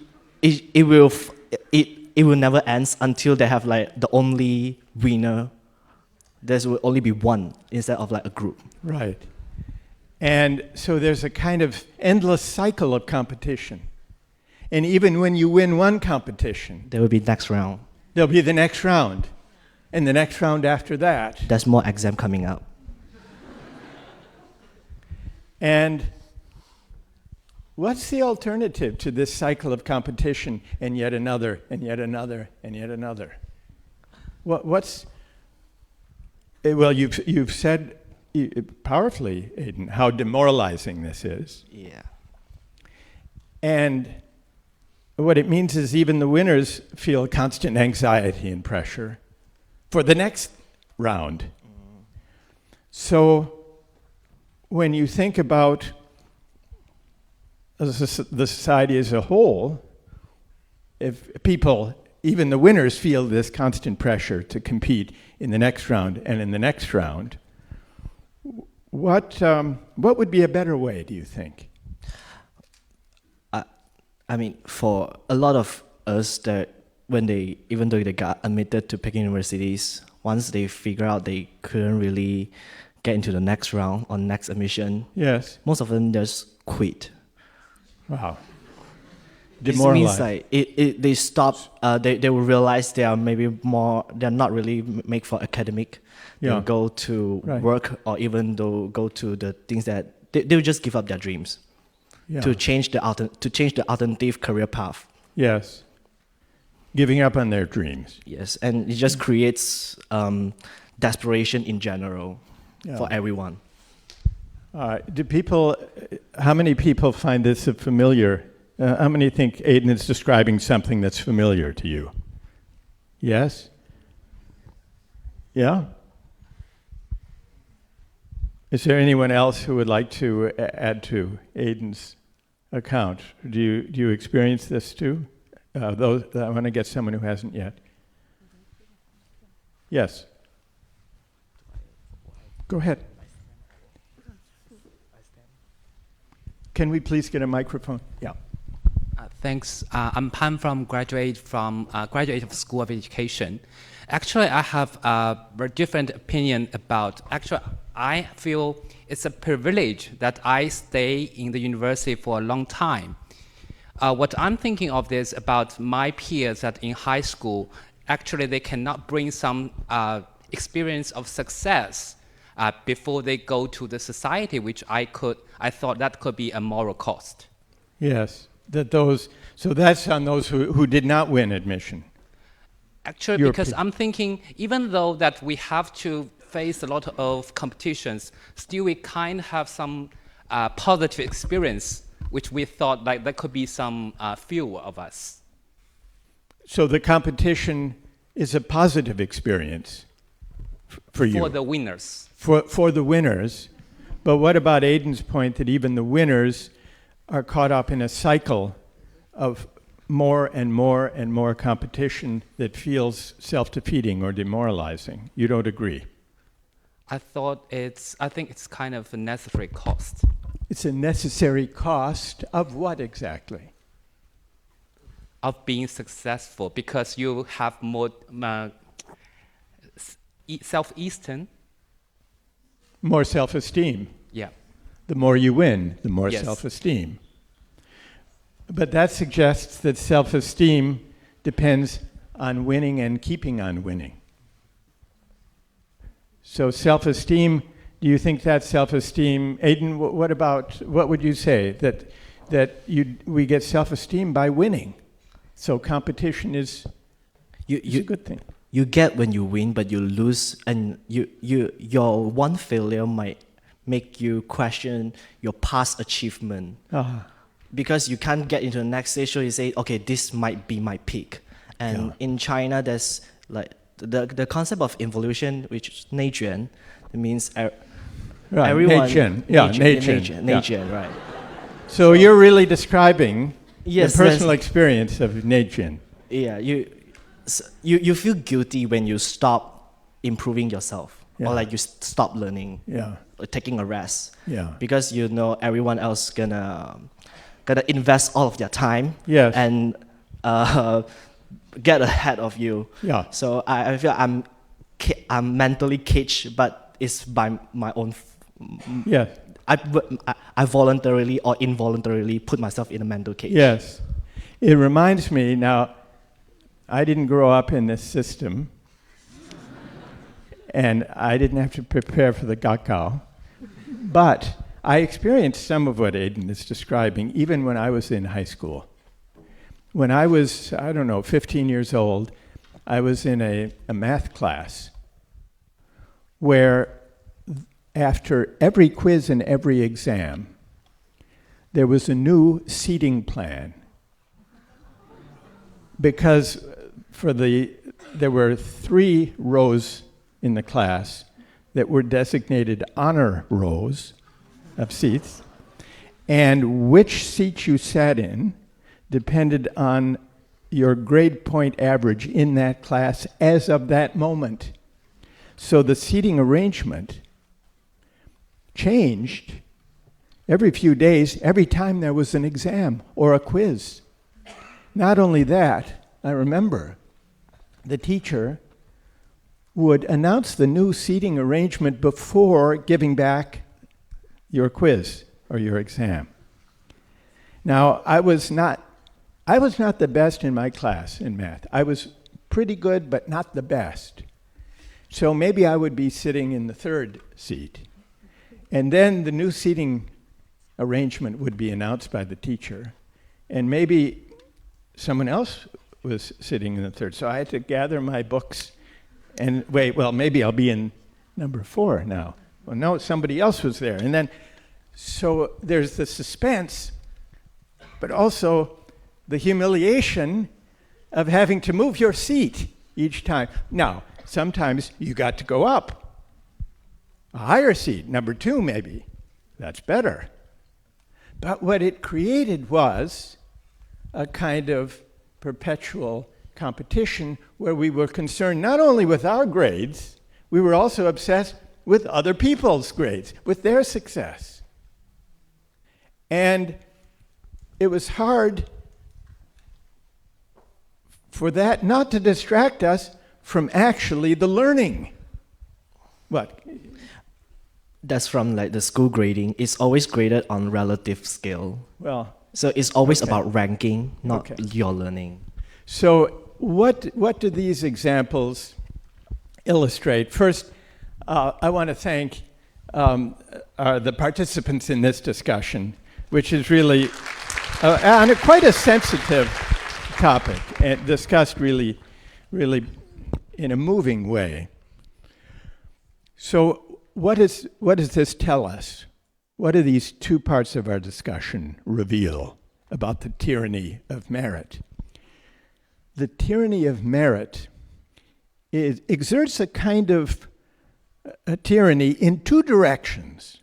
will never end until they have the only winner. There will only be one instead of a group. Right. And so there's a kind of endless cycle of competition. And even when you win one competition, there will be next round. There'll be the next round. And the next round after that. There's more exam coming up. And what's the alternative to this cycle of competition and yet another, and yet another, and yet another? What's... Well, you've said powerfully, Aidan, how demoralizing this is. Yeah. And what it means is even the winners feel constant anxiety and pressure for the next round. So when you think about the society as a whole, if people, even the winners, feel this constant pressure to compete in the next round and in the next round, what would be a better way, do you think? I mean, for a lot of us, that even though they got admitted to Peking universities, once they figure out they couldn't really get into the next round or next admission, yes, most of them just quit. Wow. Demoralized. This means they stop. They will realize they're not really made for academic. They'll go to work, or even go to the things that they will just give up their dreams to change the alternative career path. Yes, giving up on their dreams. Yes, and it just creates desperation in general for everyone. How many people find this familiar? How many think Aidan is describing something that's familiar to you? Yes? Yeah? Is there anyone else who would like to add to Aidan's account? Do you experience this too? I want to get someone who hasn't yet. Yes? Go ahead. Can we please get a microphone? Yeah. Thanks. I'm Pan from Graduate of School of Education. Actually, I have a very different opinion about. Actually, I feel it's a privilege that I stay in the university for a long time. What I'm thinking of is about my peers that in high school, actually they cannot bring some experience of success before they go to the society, which I thought that could be a moral cost. Yes, so that's on those who did not win admission. Actually, because I'm thinking, even though that we have to face a lot of competitions, still we kind of have some positive experience, which we thought like there could be some few of us. So the competition is a positive experience for you? For the winners. For the winners. But what about Aidan's point that even the winners are caught up in a cycle of more and more and more competition that feels self-defeating or demoralizing? You don't agree? I think it's kind of a necessary cost. It's a necessary cost of what exactly? Of being successful, because you have more self-esteem. More self-esteem. Yeah. The more you win, the more Yes. self-esteem. But that suggests that self-esteem depends on winning and keeping on winning. So self-esteem, do you think that self-esteem, Aidan, what would you say? That we get self-esteem by winning. So competition is a good thing. You get when you win, but you lose, and your one failure might make you question your past achievement. Because you can't get into the next stage, so you say, okay, this might be my peak. And in China, there's like the concept of evolution, which is 内卷, it means everyone... 内卷, right. So you're really describing the personal experience of 内卷. Yeah, you feel guilty when you stop improving yourself, or like you stop learning, or taking a rest, because you know everyone else gonna invest all of their time and get ahead of you. So I feel I'm mentally caged, but it's by my own. I voluntarily or involuntarily put myself in a mental cage. Yes, it reminds me now. I didn't grow up in this system, and I didn't have to prepare for the Gaokao, but I experienced some of what Aidan is describing even when I was in high school. When I was, 15 years old, I was in a math class where after every quiz and every exam, there was a new seating plan. Because there were 3 rows in the class that were designated honor rows of seats, and which seat you sat in depended on your grade point average in that class as of that moment. So the seating arrangement changed every few days, every time there was an exam or a quiz. Not only that, I remember the teacher would announce the new seating arrangement before giving back your quiz or your exam. Now, I was not the best in my class in math. I was pretty good, but not the best. So maybe I would be sitting in the 3rd seat. And then the new seating arrangement would be announced by the teacher. And maybe someone else was sitting in the 3rd. So I had to gather my books and maybe I'll be in number 4 now. Well, no, somebody else was there. And then, so there's the suspense, but also the humiliation of having to move your seat each time. Now, sometimes you got to go up. A higher seat, number 2 maybe. That's better. But what it created was a kind of perpetual competition where we were concerned not only with our grades, we were also obsessed with other people's grades, with their success. And it was hard for that not to distract us from actually the learning. What? That's from like the school grading. It's always graded on relative scale. Well, so it's always about ranking, not your learning. So what do these examples illustrate? First, I want to thank the participants in this discussion, which is really on quite a sensitive topic and discussed really really in a moving way. So what does this tell us? What do these two parts of our discussion reveal about the tyranny of merit? The tyranny of merit exerts a kind of a tyranny in two directions: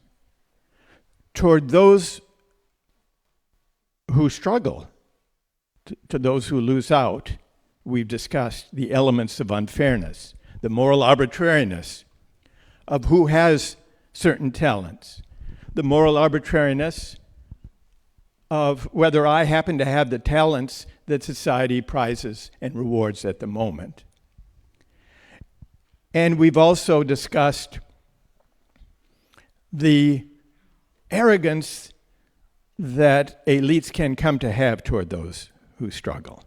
toward those who struggle, to those who lose out. We've discussed the elements of unfairness, the moral arbitrariness of who has certain talents, the moral arbitrariness of whether I happen to have the talents that society prizes and rewards at the moment. And we've also discussed the arrogance that elites can come to have toward those who struggle,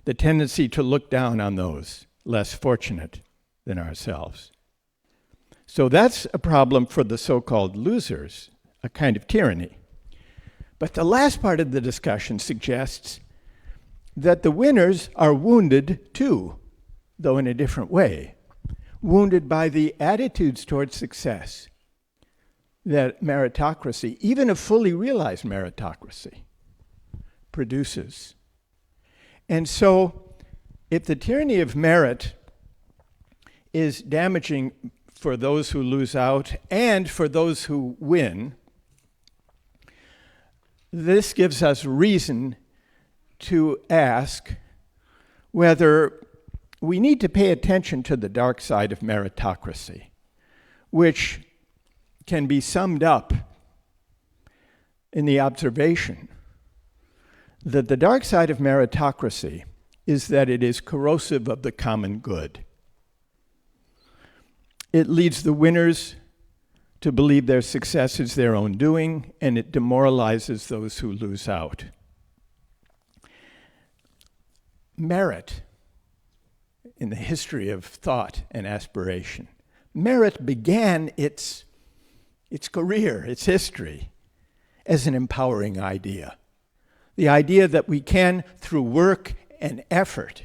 the tendency to look down on those less fortunate than ourselves. So that's a problem for the so-called losers, a kind of tyranny. But the last part of the discussion suggests that the winners are wounded too, though in a different way. Wounded by the attitudes toward success that meritocracy, even a fully realized meritocracy, produces. And so, if the tyranny of merit is damaging for those who lose out and for those who win, this gives us reason to ask whether we need to pay attention to the dark side of meritocracy, which can be summed up in the observation that the dark side of meritocracy is that it is corrosive of the common good. It leads the winners to believe their success is their own doing, and it demoralizes those who lose out. Merit, in the history of thought and aspiration, merit began its career, its history, as an empowering idea. The idea that we can, through work and effort,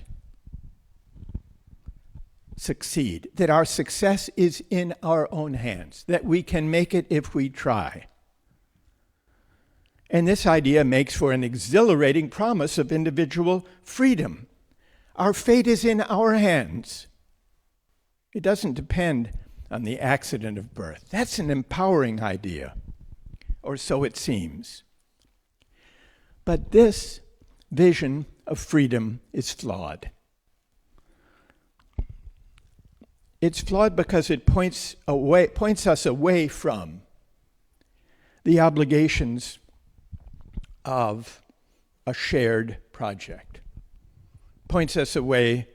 succeed, that our success is in our own hands, that we can make it if we try. And this idea makes for an exhilarating promise of individual freedom. Our fate is in our hands. It doesn't depend on the accident of birth. That's an empowering idea, or so it seems. But this vision of freedom is flawed. It's flawed because it points us away from the obligations of a shared project, points us away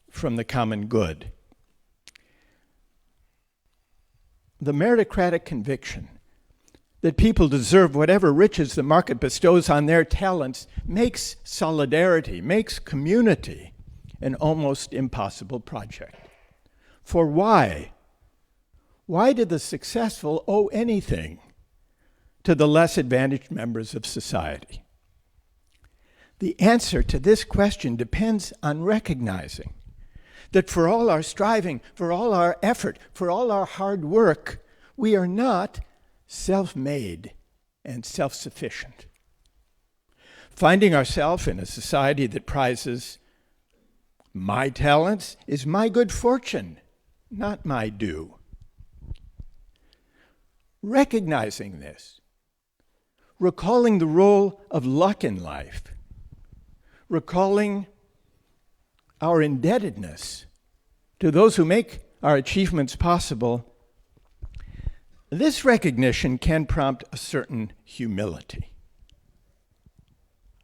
from the common good. The meritocratic conviction that people deserve whatever riches the market bestows on their talents makes solidarity, makes community an almost impossible project. For why? Why do the successful owe anything to the less advantaged members of society? The answer to this question depends on recognizing that for all our striving, for all our effort, for all our hard work, we are not self-made and self-sufficient. Finding ourselves in a society that prizes my talents is my good fortune, not my due. Recognizing this, recalling the role of luck in life, recalling our indebtedness to those who make our achievements possible, this recognition can prompt a certain humility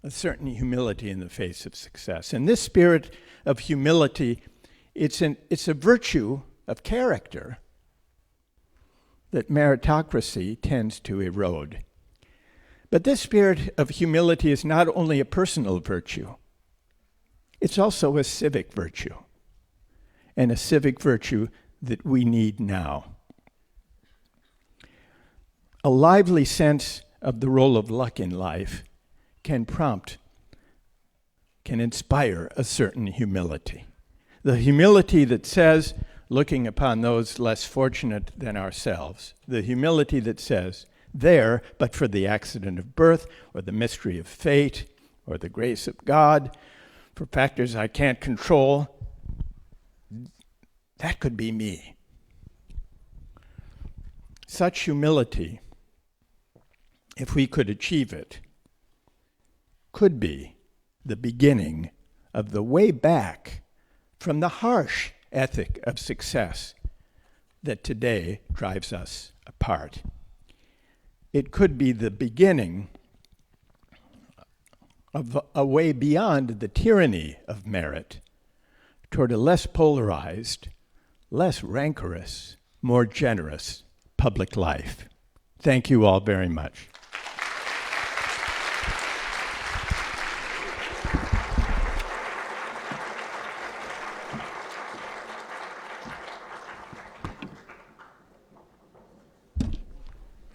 in the face of success. And this spirit of humility, it's a virtue of character that meritocracy tends to erode. But this spirit of humility is not only a personal virtue, it's also a civic virtue, and a civic virtue that we need now. A lively sense of the role of luck in life can inspire a certain humility. The humility that says, looking upon those less fortunate than ourselves, the humility that says, there, but for the accident of birth, or the mystery of fate, or the grace of God, for factors I can't control, that could be me. Such humility, if we could achieve it, could be the beginning of the way back from the harsh ethic of success that today drives us apart. It could be the beginning of a way beyond the tyranny of merit toward a less polarized, less rancorous, more generous public life. Thank you all very much.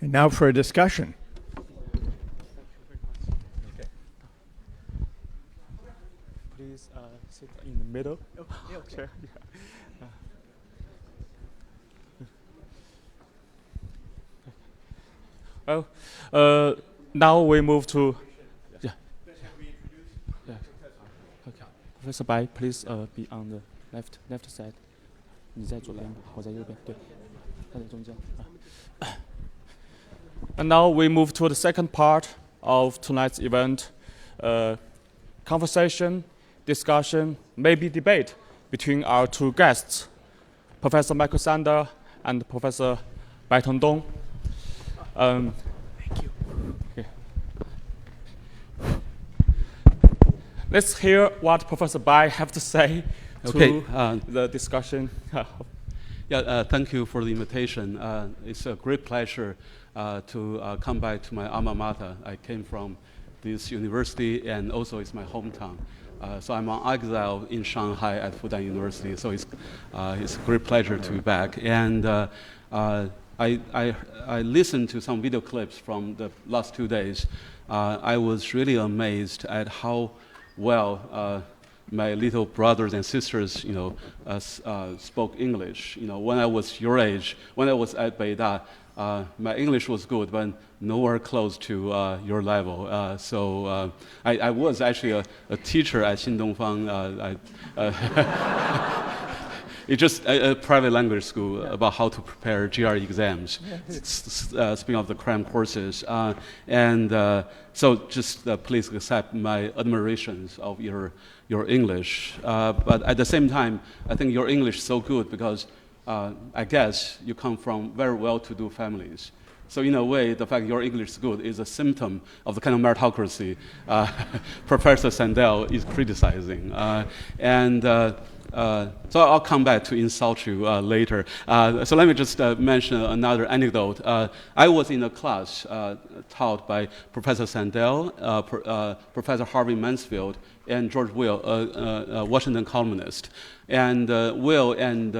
And now for a discussion. Okay. Please sit in the middle. Oh, yeah, sure. Yeah. Well, now we move to. Yeah. Yeah. Okay. Professor Bai, please be on the left side. 你在左边，我在右边。对，他在中间。And now we move to the second part of tonight's event, conversation, discussion, maybe debate between our two guests, Professor Michael Sander and Professor Bai Tongdong. Thank you. Okay. Let's hear what Professor Bai have to say to the discussion. Thank you for the invitation. It's a great pleasure to come back to my alma mater. I came from this university, and also it's my hometown. So I'm on exile in Shanghai at Fudan University. So it's a great pleasure to be back. And I listened to some video clips from the last 2 days. I was really amazed at how well my little brothers and sisters, spoke English. When I was your age, when I was at Beida, my English was good, but nowhere close to your level. So I was actually a teacher at Xindongfang. It's just a private language school about how to prepare GRE exams, speaking of the cram courses. So just please accept my admirations of your English. But at the same time, I think your English is so good because I guess you come from very well-to-do families. So in a way, the fact your English is good is a symptom of the kind of meritocracy Professor Sandel is criticizing. So I'll come back to insult you later. So let me just mention another anecdote. I was in a class taught by Professor Sandel, Professor Harvey Mansfield, and George Will, a Washington columnist. And Will and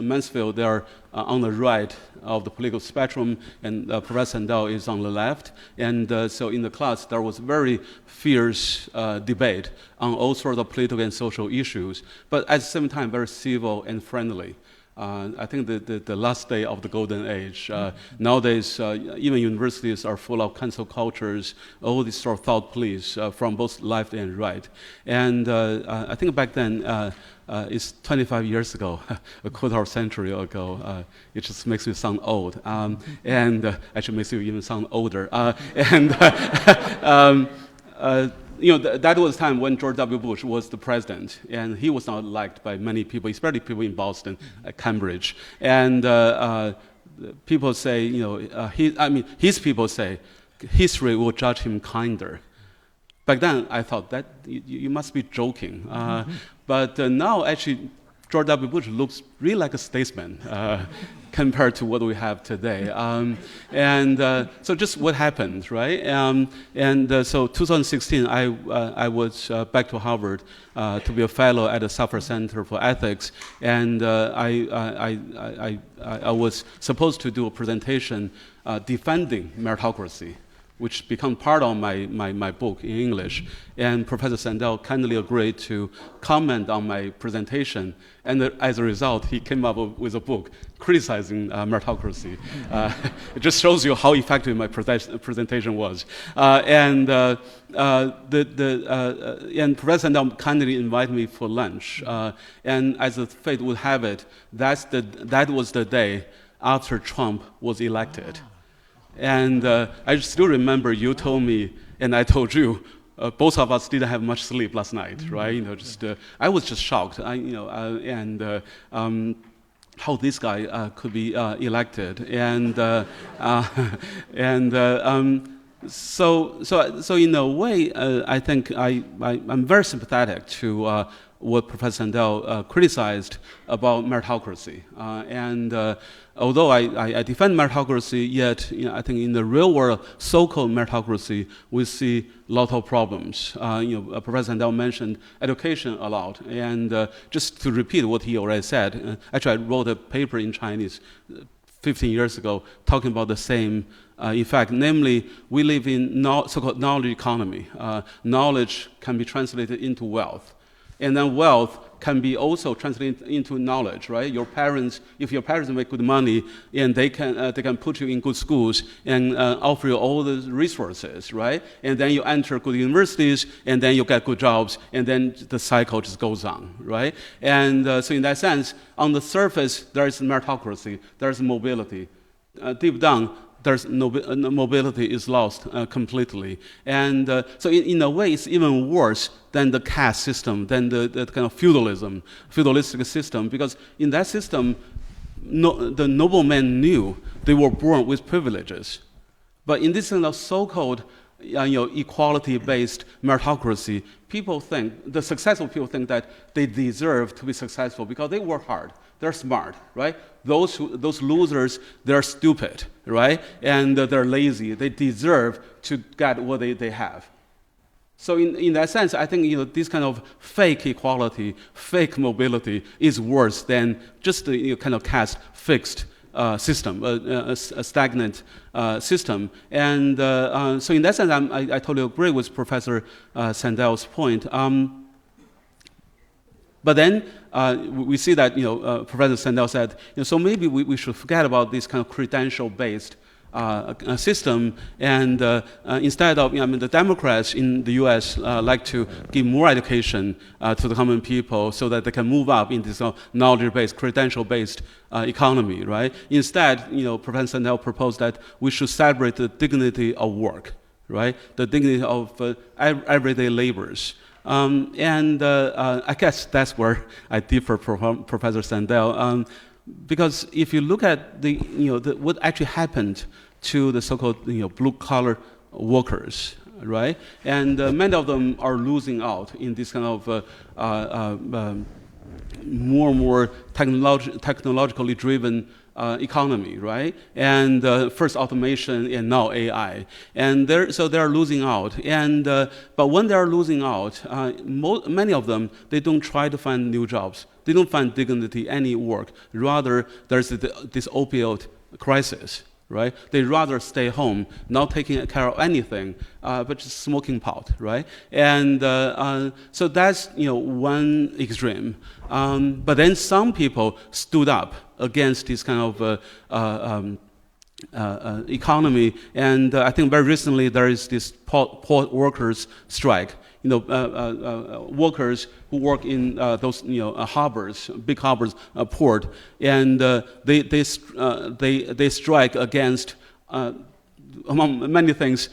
Mansfield, they're on the right of the political spectrum, and Professor Sandel is on the left. And so in the class, there was very fierce debate on all sorts of political and social issues, but at the same time, very civil and friendly. I think the last day of the golden age. Nowadays, even universities are full of cancel cultures, all these sort of thought police from both left and right. And I think back then, it's 25 years ago, a quarter of a century ago. It just makes me sound old, and actually makes you even sound older. That was the time when George W. Bush was the president, and he was not liked by many people, especially people in Boston, at Cambridge. And people say, his people say, history will judge him kinder. Back then, I thought that you must be joking. But now, actually, George W. Bush looks really like a statesman compared to what we have today. So just what happened, right? So 2016, I was back to Harvard to be a fellow at the Suffolk Center for Ethics, and I was supposed to do a presentation defending meritocracy, which become part of my book in English. And Professor Sandel kindly agreed to comment on my presentation. And as a result, he came up with a book criticizing meritocracy. It just shows you how effective my presentation was. And Professor Sandel kindly invited me for lunch. And as the fate would have it, that was the day after Trump was elected. And I still remember you told me, and I told you, both of us didn't have much sleep last night, right? I was just shocked, how this guy could be elected, so in a way, I think I'm very sympathetic to what Professor Sandel criticized about meritocracy, although I defend meritocracy, yet I think in the real world, so-called meritocracy, we see a lot of problems. Professor Sandel mentioned education a lot, and just to repeat what he already said, actually I wrote a paper in Chinese 15 years ago talking about the same effect, namely we live in so-called knowledge economy. Knowledge can be translated into wealth. And then wealth can be also translated into knowledge, right? If your parents make good money, and they can put you in good schools and offer you all the resources, right? And then you enter good universities, and then you get good jobs, and then the cycle just goes on, right? And so in that sense, on the surface, there is meritocracy, there is mobility. Deep down, there's mobility is lost completely. And so in a way, it's even worse than the caste system, than the kind of feudalistic system, because in that system, the noblemen knew they were born with privileges. But in this kind of so-called equality-based meritocracy, the successful people think that they deserve to be successful because they work hard. They're smart, right? Those losers, they're stupid, right? And they're lazy. They deserve to get what they have. So in that sense, I think this kind of fake equality, fake mobility is worse than just the kind of caste fixed system, a stagnant system. And so in that sense, I totally agree with Professor Sandel's point. But then we see that Professor Sandel said, so maybe we should forget about this kind of credential-based system, and instead of, the Democrats in the U.S. Like to give more education to the common people so that they can move up in this knowledge-based, credential-based economy, right? Instead, Professor Sandel proposed that we should celebrate the dignity of work, right? The dignity of everyday laborers. I guess that's where I differ from Professor Sandel, because if you look at what actually happened to the so-called blue-collar workers, right? And many of them are losing out in this kind of more and more technologically driven economy, right? And first automation and now AI, and they're losing out. And but when they are losing out, many of them, they don't try to find new jobs. They don't find dignity any work. Rather, there's this opioid crisis, right? They rather stay home, not taking care of anything, but just smoking pot, right? And so that's one extreme. But then some people stood up against this kind of economy, and I think very recently there is this port workers strike. Workers who work in those harbors, big harbors, port, and they strike against, among many things,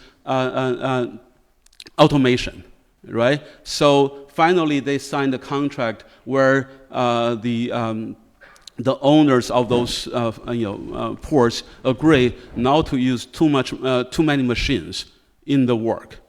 automation, right? So finally, they signed a contract where the owners of those ports agree not to use too many machines in the work.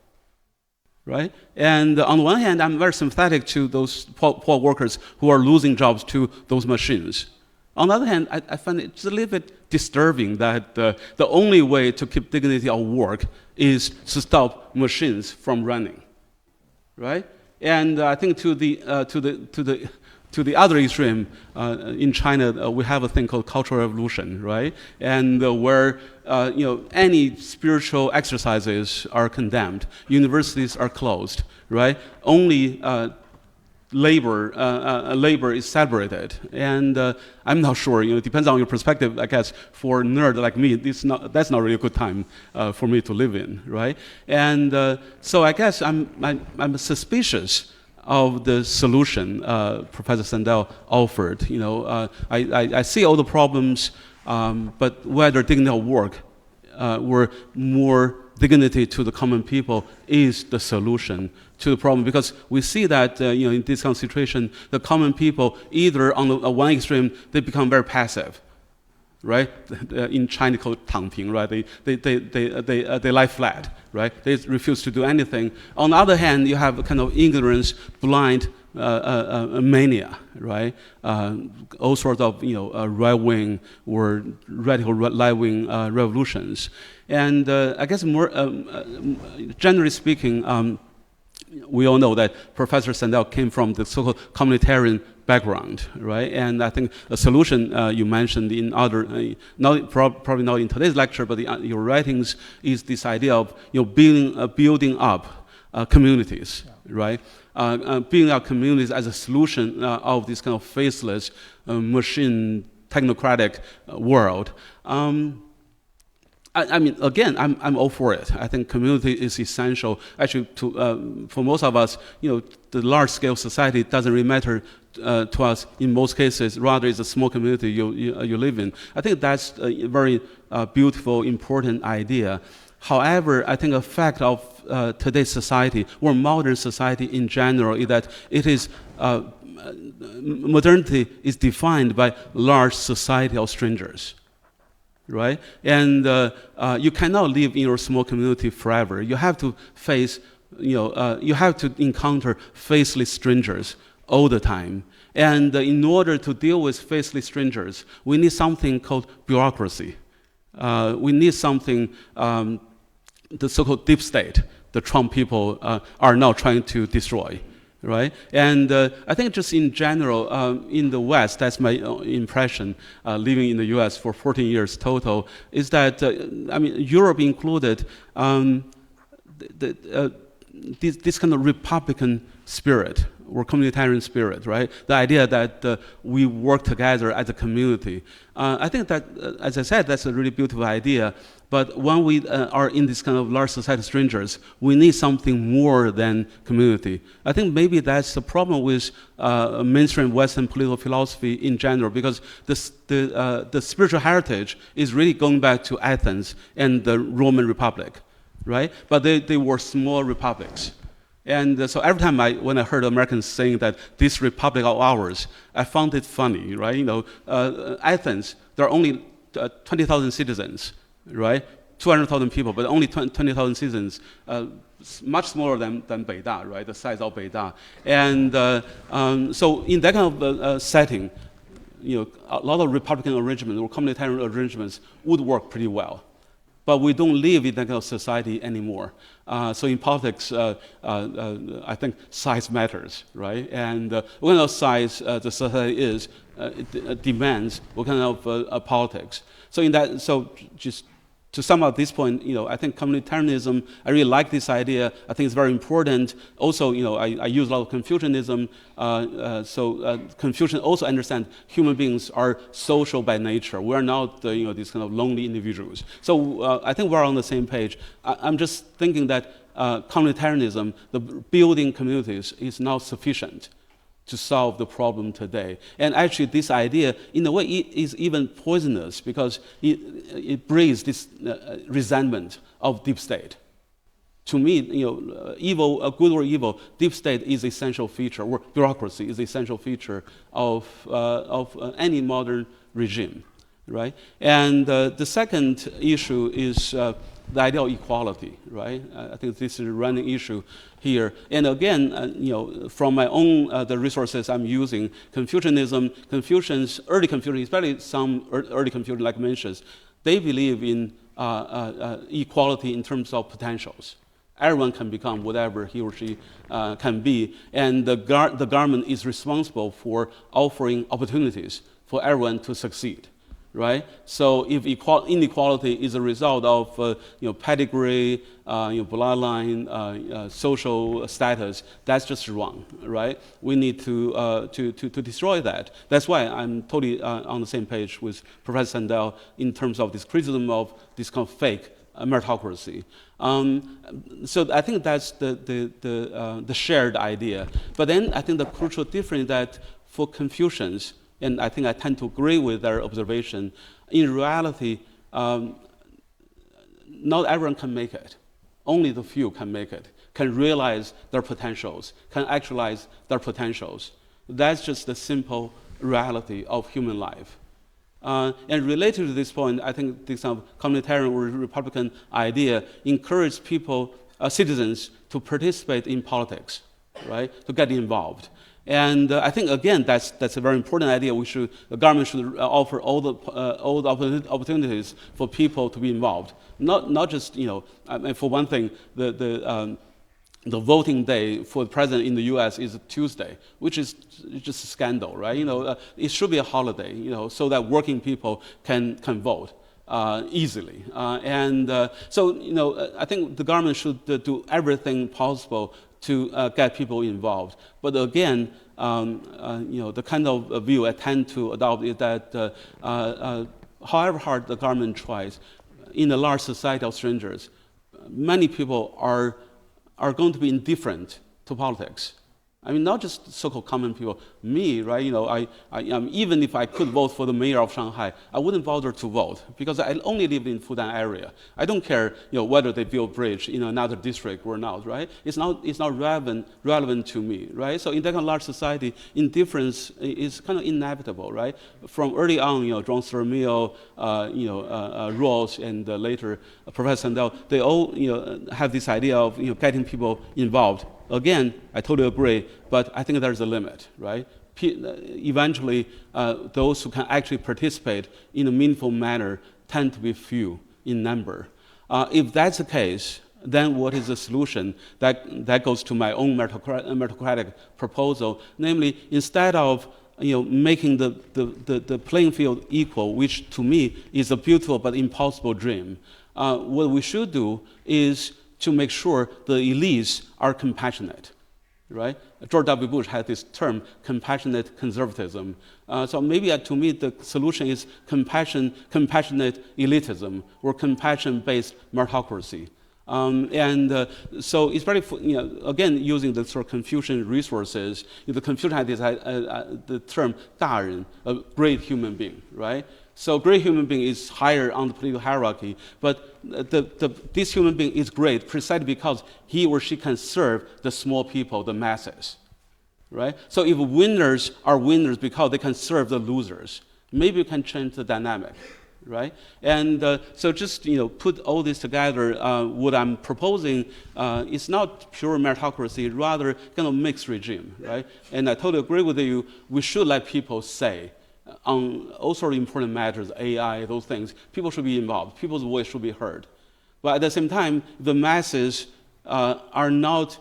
Right? And on the one hand, I'm very sympathetic to those poor workers who are losing jobs to those machines. On the other hand, I find it just a little bit disturbing that the only way to keep dignity of work is to stop machines from running. Right? And I think to the other extreme, in China, we have a thing called Cultural Revolution, right? And where any spiritual exercises are condemned, universities are closed, right? Only labor is celebrated, and I'm not sure. It depends on your perspective. I guess for a nerd like me, that's not really a good time for me to live in, right? And so I guess I'm suspicious of the solution Professor Sandel offered. I see all the problems, but whether dignity of work or more dignity to the common people is the solution to the problem, because we see that in this kind of situation, the common people either on the one extreme they become very passive, right? In China called 躺平, right? They lie flat, right? They refuse to do anything. On the other hand, you have a kind of ignorance, blind mania, right? All sorts of right-wing or radical right-wing revolutions, and I guess more generally speaking, we all know that Professor Sandel came from the so-called communitarian background, right? And I think a solution you mentioned in other, probably not in today's lecture, but your writings, is this idea of building up communities, right? Building up communities as a solution of this kind of faceless, machine, technocratic world. I mean, again, I'm all for it. I think community is essential. Actually, for most of us, the large-scale society doesn't really matter to us in most cases. Rather, it's a small community you live in. I think that's a very beautiful, important idea. However, I think a fact of today's society, or modern society in general, is that it is modernity is defined by large society of strangers. Right? And you cannot live in your small community forever. You have to face, you have to encounter faceless strangers all the time. And in order to deal with faceless strangers, we need something called bureaucracy. We need something, the so-called deep state, the Trump people are now trying to destroy. Right? And I think just in general, in the West, that's my impression, living in the US for 14 years total, is that, I mean, Europe included, this kind of Republican spirit or communitarian spirit, right? The idea that we work together as a community. I think that, as I said, that's a really beautiful idea. But when we are in this kind of large society strangers, we need something more than community. I think maybe that's the problem with mainstream Western political philosophy in general, because the spiritual heritage is really going back to Athens and the Roman Republic, right? But they were small republics. And so every time when I heard Americans saying that this republic of ours, I found it funny, right? Athens, there are only 20,000 citizens, right? 200,000 people, but only 20,000 citizens, much smaller than Beida, right? The size of Beida. And so in that kind of setting, a lot of Republican arrangements or communitarian arrangements would work pretty well. But we don't live in that kind of society anymore. So in politics, I think size matters, right? And what kind of size the society is demands what kind of politics. So in that, so just to sum up this point, I think communitarianism, I really like this idea. I think it's very important. Also, I use a lot of Confucianism. So Confucian also understands human beings are social by nature. We're not, these kind of lonely individuals. So I think we're on the same page. I'm just thinking that communitarianism, the building communities, is not sufficient to solve the problem today. And actually this idea, in a way, is even poisonous because it breeds this resentment of deep state. To me, evil, good or evil, deep state is an essential feature, or bureaucracy is an essential feature of any modern regime, right? And the second issue is the idea of equality, right? I think this is a running issue here. And again, from my own, the resources I'm using, Confucianism, early Confucians, especially some early Confucians like Mencius, they believe in equality in terms of potentials. Everyone can become whatever he or she can be, and the government is responsible for offering opportunities for everyone to succeed, right? So if inequality is a result of pedigree, bloodline, social status, that's just wrong, right? We need to destroy that. That's why I'm totally on the same page with Professor Sandel in terms of this criticism of this kind of fake meritocracy. So I think that's the shared idea. But then I think the crucial difference is that for Confucians, and I think I tend to agree with their observation, in reality, not everyone can make it. Only the few can make it, can realize their potentials, can actualize their potentials. That's just the simple reality of human life. And related to this point, I think this communitarian or Republican idea encourages people, citizens, to participate in politics, right? To get involved. And I think again that's a very important idea. The government should offer all the opportunities for people to be involved. Not just for one thing, the voting day for the president in the U.S. is Tuesday, which is just a scandal, right? It should be a holiday, so that working people can vote easily. So I think the government should do everything possible to get people involved. But again, the kind of view I tend to adopt is that however hard the government tries, in a large society of strangers, many people are going to be indifferent to politics. I mean, not just so-called common people. Me, right? Even if I could vote for the mayor of Shanghai, I wouldn't bother to vote because I only live in Fudan area. I don't care, whether they build a bridge in another district or not, right? It's not relevant to me, right? So in that kind of large society, indifference is kind of inevitable, right? From early on, John Stuart Mill, Rawls, and later Professor Sandel, they all, have this idea of, getting people involved. Again, I totally agree, but I think there's a limit, right? Eventually, those who can actually participate in a meaningful manner tend to be few in number. If that's the case, then what is the solution? That goes to my own meritocratic proposal, namely, instead of making the playing field equal, which to me is a beautiful but impossible dream, what we should do is to make sure the elites are compassionate, right? George W. Bush had this term, compassionate conservatism. So maybe to me the solution is compassionate elitism or compassion-based meritocracy. So it's very, again, using the sort of Confucian resources, the Confucian had the term 大人, a great human being, right? So great human being is higher on the political hierarchy, but this human being is great precisely because he or she can serve the small people, the masses, right? So if winners are winners because they can serve the losers, maybe you can change the dynamic, right? And so just put all this together. What I'm proposing is not pure meritocracy, rather kind of mixed regime, right? And I totally agree with you. We should let people say on all sorts of important matters, AI, those things. People should be involved. People's voice should be heard. But at the same time, the masses are not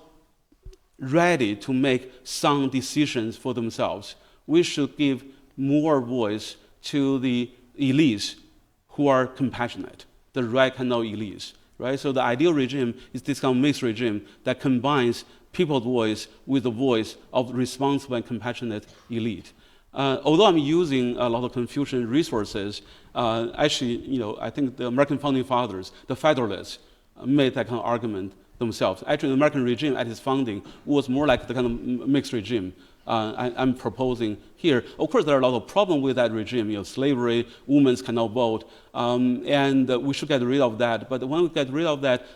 ready to make sound decisions for themselves. We should give more voice to the elites who are compassionate, the right kind of elites, right? So the ideal regime is this kind of mixed regime that combines people's voice with the voice of responsible and compassionate elite. Although I'm using a lot of Confucian resources, actually, I think the American founding fathers, the Federalists, made that kind of argument themselves. Actually, the American regime at its founding was more like the kind of mixed regime I'm proposing here. Of course, there are a lot of problems with that regime. Slavery, women cannot vote, and we should get rid of that. But when we get rid of that,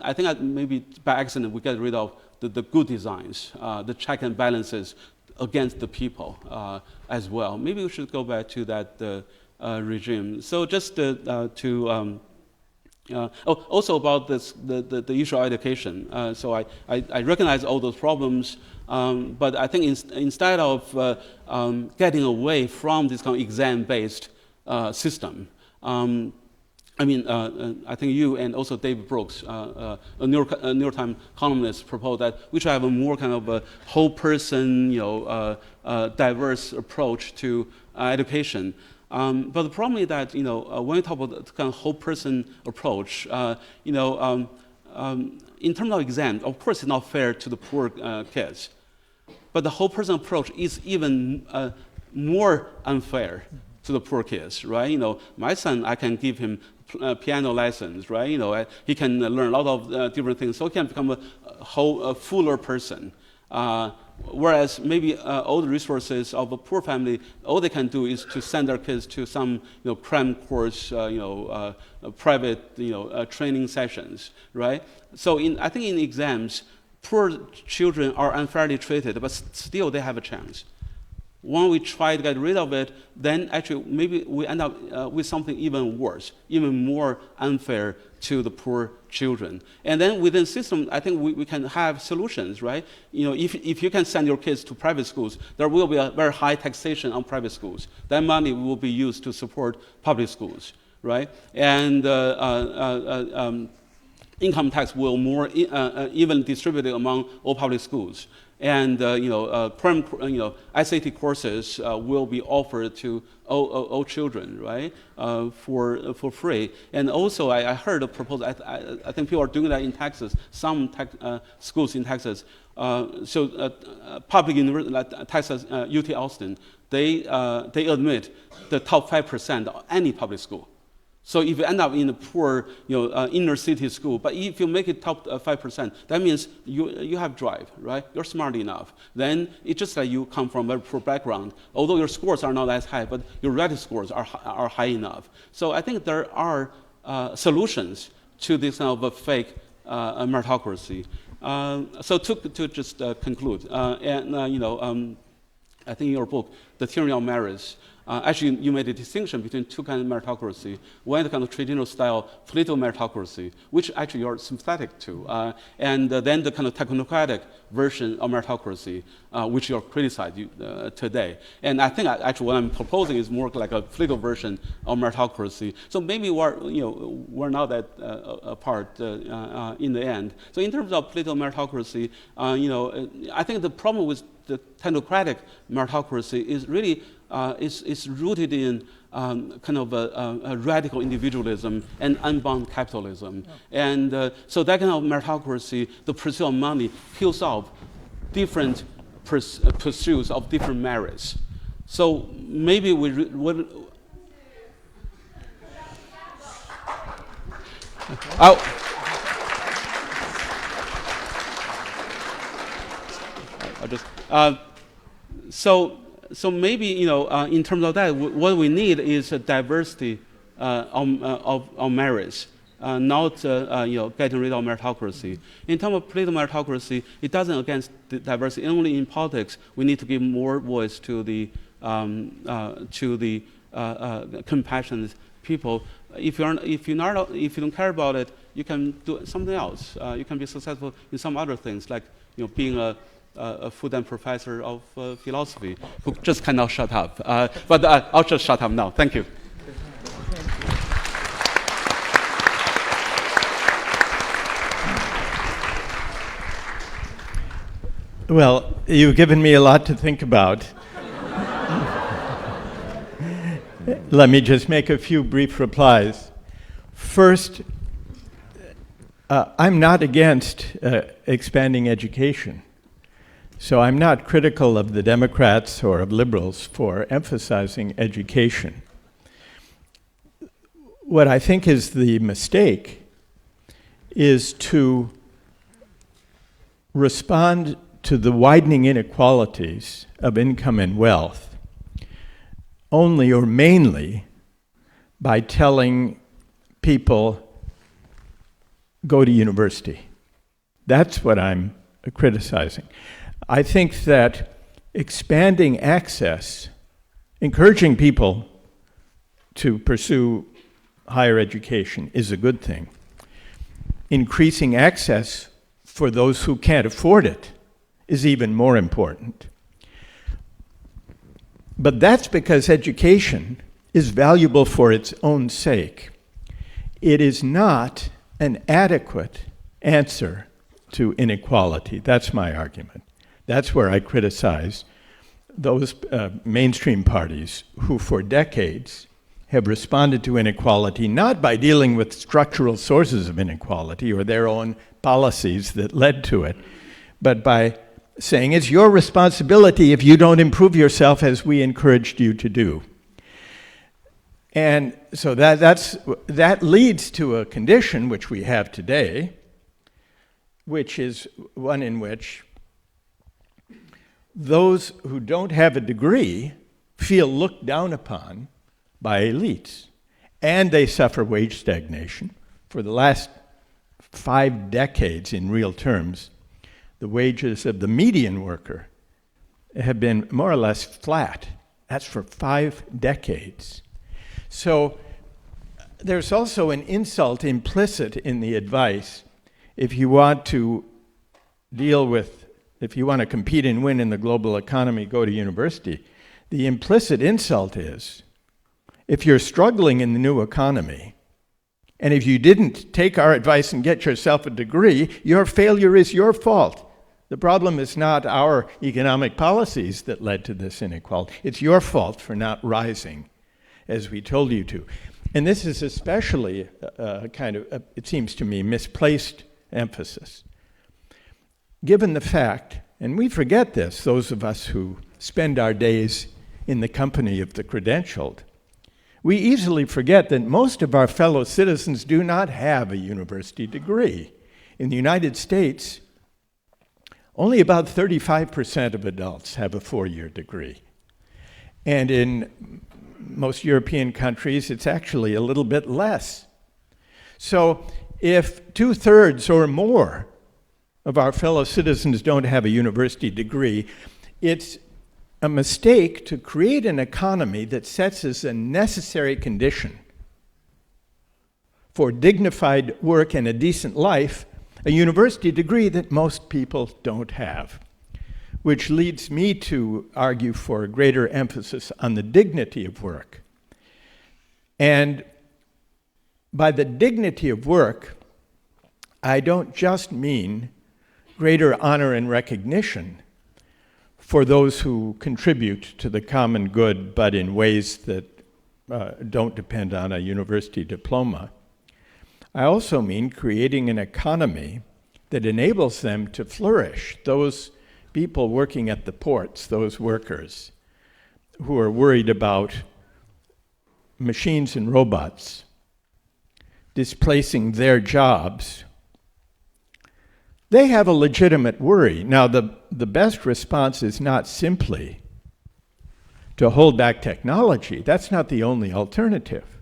I think maybe by accident we get rid of the good designs, the check and balances against the people as well. Maybe we should go back to that regime. So just also about this, the issue of education. So I recognize all those problems, but I think instead of getting away from this kind of exam-based system, I mean, I think you and also David Brooks, a New York Times columnist, proposed that we should have a more kind of a whole person, diverse approach to education. But the problem is that when we talk about the kind of whole person approach, in terms of exams, of course, it's not fair to the poor kids. But the whole person approach is even more unfair to the poor kids, right? My son, I can give him piano lessons, right? He can learn a lot of different things, so he can become a fuller person. Whereas maybe all the resources of a poor family, all they can do is to send their kids to some cram course, private training sessions, right? So I think in exams, poor children are unfairly treated, but still they have a chance. When we try to get rid of it, then actually maybe we end up with something even worse, even more unfair to the poor children. And then within the system, I think we can have solutions, right? If you can send your kids to private schools, there will be a very high taxation on private schools. That money will be used to support public schools, right? And income tax will more evenly distributed among all public schools. And SAT courses will be offered to all children, right, for free. And also, I heard a proposal. I think people are doing that in Texas. Some schools in Texas. Public university like Texas UT Austin, they admit the top 5% of any public school. So if you end up in a poor, inner city school, but if you make it top 5%, that means you have drive, right? You're smart enough. Then it's just like you come from a very poor background. Although your scores are not as high, but your relative scores are high enough. So I think there are solutions to this kind of a fake meritocracy. So to just conclude, I think in your book, The Tyranny of Merits, actually, you made a distinction between two kinds of meritocracy. One is the kind of traditional style political meritocracy, which actually you're sympathetic to, and then the kind of technocratic version of meritocracy, which you're criticizing today. And I think actually what I'm proposing is more like a political version of meritocracy. So maybe we're not that apart in the end. So in terms of political meritocracy, I think the problem with the technocratic meritocracy is really is rooted in kind of a radical individualism and unbound capitalism. And so that kind of meritocracy, the pursuit of money, kills off different pursuits of different merits. So maybe So maybe in terms of that, what we need is a diversity of merits, not getting rid of meritocracy. In terms of political meritocracy, it doesn't against the diversity. Only in politics we need to give more voice to the compassionate people. If you don't care about it, you can do something else. You can be successful in some other things, like being a full-time professor of philosophy who just cannot shut up. But I'll just shut up now. Thank you. Well, you've given me a lot to think about. Let me just make a few brief replies. First, I'm not against expanding education. So I'm not critical of the Democrats or of liberals for emphasizing education. What I think is the mistake is to respond to the widening inequalities of income and wealth only or mainly by telling people, go to university. That's what I'm criticizing. I think that expanding access, encouraging people to pursue higher education is a good thing. Increasing access for those who can't afford it is even more important. But that's because education is valuable for its own sake. it is not an adequate answer to inequality. That's my argument. That's where I criticize those mainstream parties who for decades have responded to inequality not by dealing with structural sources of inequality or their own policies that led to it, but by saying it's your responsibility if you don't improve yourself as we encouraged you to do. And so that leads to a condition which we have today, which is one in which those who don't have a degree feel looked down upon by elites, and they suffer wage stagnation. For the last 5 decades, in real terms, the wages of the median worker have been more or less flat. That's for 5 decades. So there's also an insult implicit in the advice. If you want to if you want to compete and win in the global economy, go to university. The implicit insult is, if you're struggling in the new economy, and if you didn't take our advice and get yourself a degree, your failure is your fault. The problem is not our economic policies that led to this inequality. It's your fault for not rising as we told you to. And this is especially it seems to me, misplaced emphasis. Given the fact, and we forget this, those of us who spend our days in the company of the credentialed, we easily forget that most of our fellow citizens do not have a university degree. In the United States, only about 35% of adults have a 4-year degree. And in most European countries, it's actually a little bit less. So if 2/3 or more of our fellow citizens don't have a university degree, it's a mistake to create an economy that sets as a necessary condition for dignified work and a decent life a university degree that most people don't have, which leads me to argue for a greater emphasis on the dignity of work. And by the dignity of work, I don't just mean greater honor and recognition for those who contribute to the common good, but in ways that don't depend on a university diploma. I also mean creating an economy that enables them to flourish. Those people working at the ports, those workers who are worried about machines and robots displacing their jobs, they have a legitimate worry. Now, the best response is not simply to hold back technology. That's not the only alternative.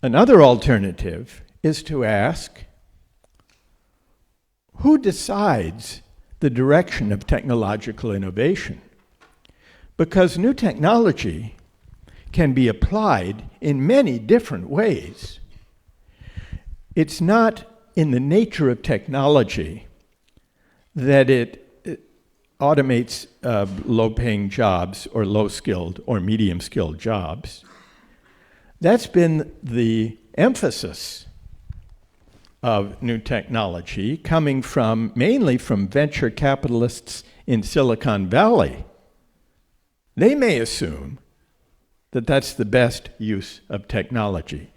Another alternative is to ask, who decides the direction of technological innovation? Because new technology can be applied in many different ways. It's not in the nature of technology that it automates low-paying jobs or low-skilled or medium-skilled jobs. That's been the emphasis of new technology, coming mainly from venture capitalists in Silicon Valley. They may assume that that's the best use of technology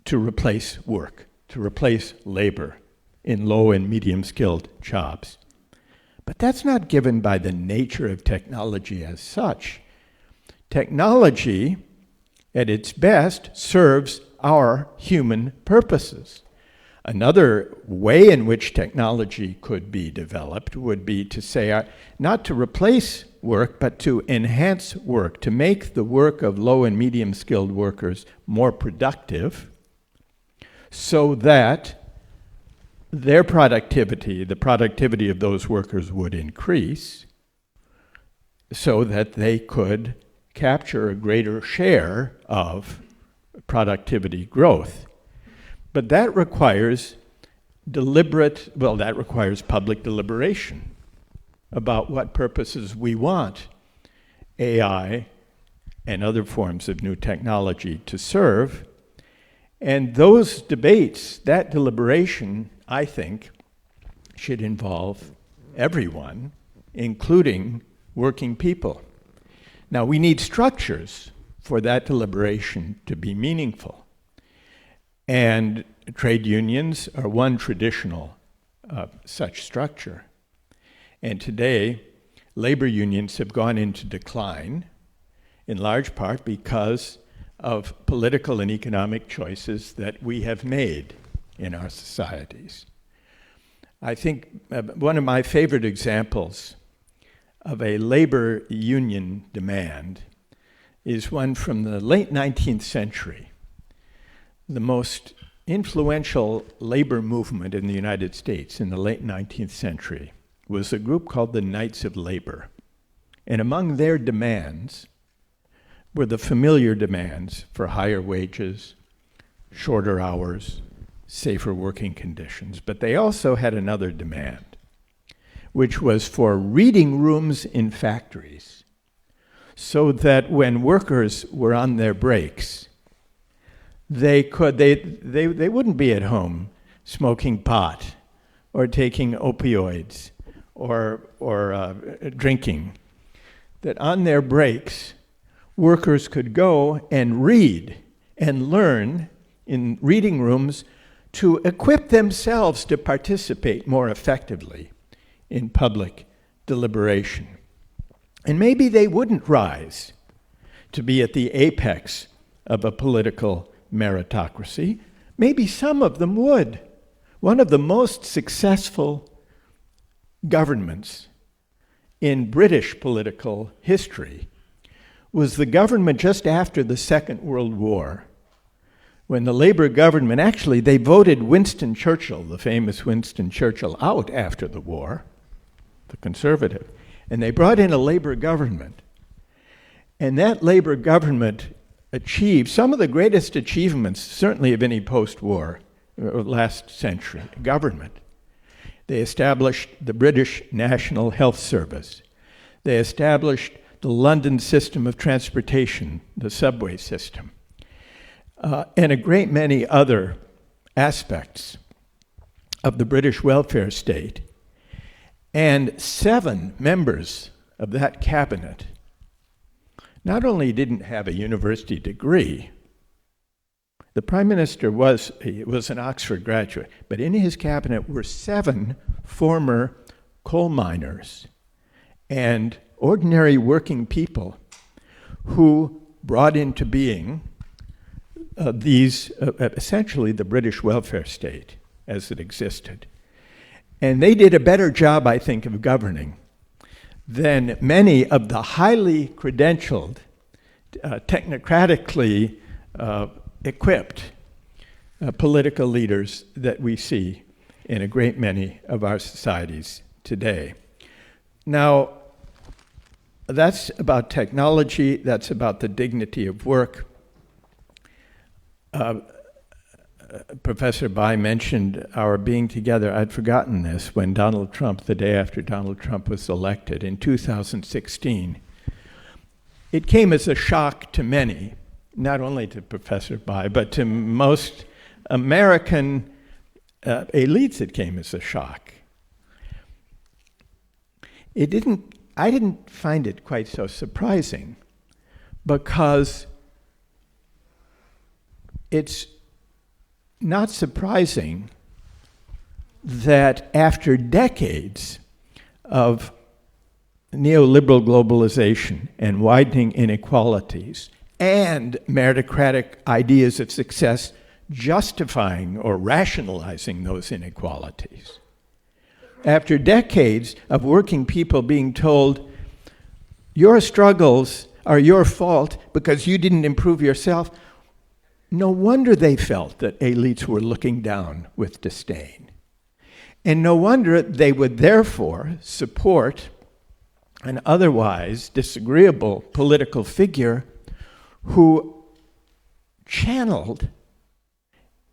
to replace work, to replace labor in low and medium-skilled jobs. But that's not given by the nature of technology as such. Technology, at its best, serves our human purposes. Another way in which technology could be developed would be to say, not to replace work, but to enhance work, to make the work of low and medium-skilled workers more productive, so that their productivity, the productivity of those workers, would increase, so that they could capture a greater share of productivity growth. But that requires public deliberation about what purposes we want AI and other forms of new technology to serve. And those debates, that deliberation, I think, should involve everyone, including working people. Now, we need structures for that deliberation to be meaningful. And trade unions are one traditional such structure. And today, labor unions have gone into decline, in large part because of political and economic choices that we have made in our societies. I think one of my favorite examples of a labor union demand is one from the late 19th century. The most influential labor movement in the United States in the late 19th century was a group called the Knights of Labor. And among their demands were the familiar demands for higher wages, shorter hours, safer working conditions. But they also had another demand, which was for reading rooms in factories, so that when workers were on their breaks, they wouldn't be at home smoking pot or taking opioids or drinking. That on their breaks, workers could go and read and learn in reading rooms to equip themselves to participate more effectively in public deliberation. And maybe they wouldn't rise to be at the apex of a political meritocracy. Maybe some of them would. One of the most successful governments in British political history was the government just after the Second World War, when the Labour government, actually they voted Winston Churchill, the famous Winston Churchill, out after the war, the Conservative, and they brought in a Labour government. And that Labour government achieved some of the greatest achievements, certainly of any post-war or last century government. They established the British National Health Service. They established the London system of transportation, the subway system, and a great many other aspects of the British welfare state. And 7 members of that cabinet not only didn't have a university degree, the Prime Minister was an Oxford graduate, but in his cabinet were 7 former coal miners and ordinary working people who brought into being essentially the British welfare state as it existed. And they did a better job, I think, of governing than many of the highly credentialed, technocratically equipped political leaders that we see in a great many of our societies today. Now, that's about technology, that's about the dignity of work. Professor Bai mentioned our being together. I'd forgotten this when Donald Trump, the day after Donald Trump was elected in 2016. It came as a shock to many, not only to Professor Bai, but to most American elites. It came as a shock. I didn't find it quite so surprising, because it's not surprising that after decades of neoliberal globalization and widening inequalities and meritocratic ideas of success justifying or rationalizing those inequalities, after decades of working people being told, your struggles are your fault because you didn't improve yourself, no wonder they felt that elites were looking down with disdain. And no wonder they would therefore support an otherwise disagreeable political figure who channeled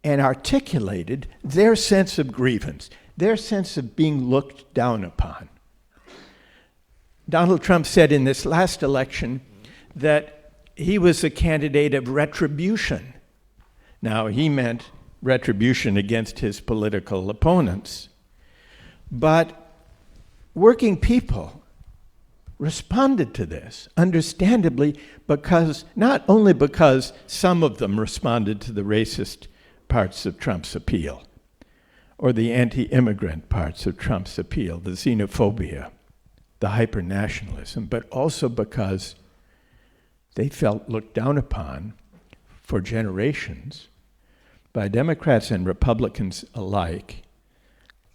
and articulated their sense of grievance, their sense of being looked down upon. Donald Trump said in this last election that he was a candidate of retribution, Now, he meant retribution against his political opponents. But working people responded to this, understandably, not only because some of them responded to the racist parts of Trump's appeal, or the anti-immigrant parts of Trump's appeal, the xenophobia, the hyper-nationalism, but also because they felt looked down upon for generations by Democrats and Republicans alike,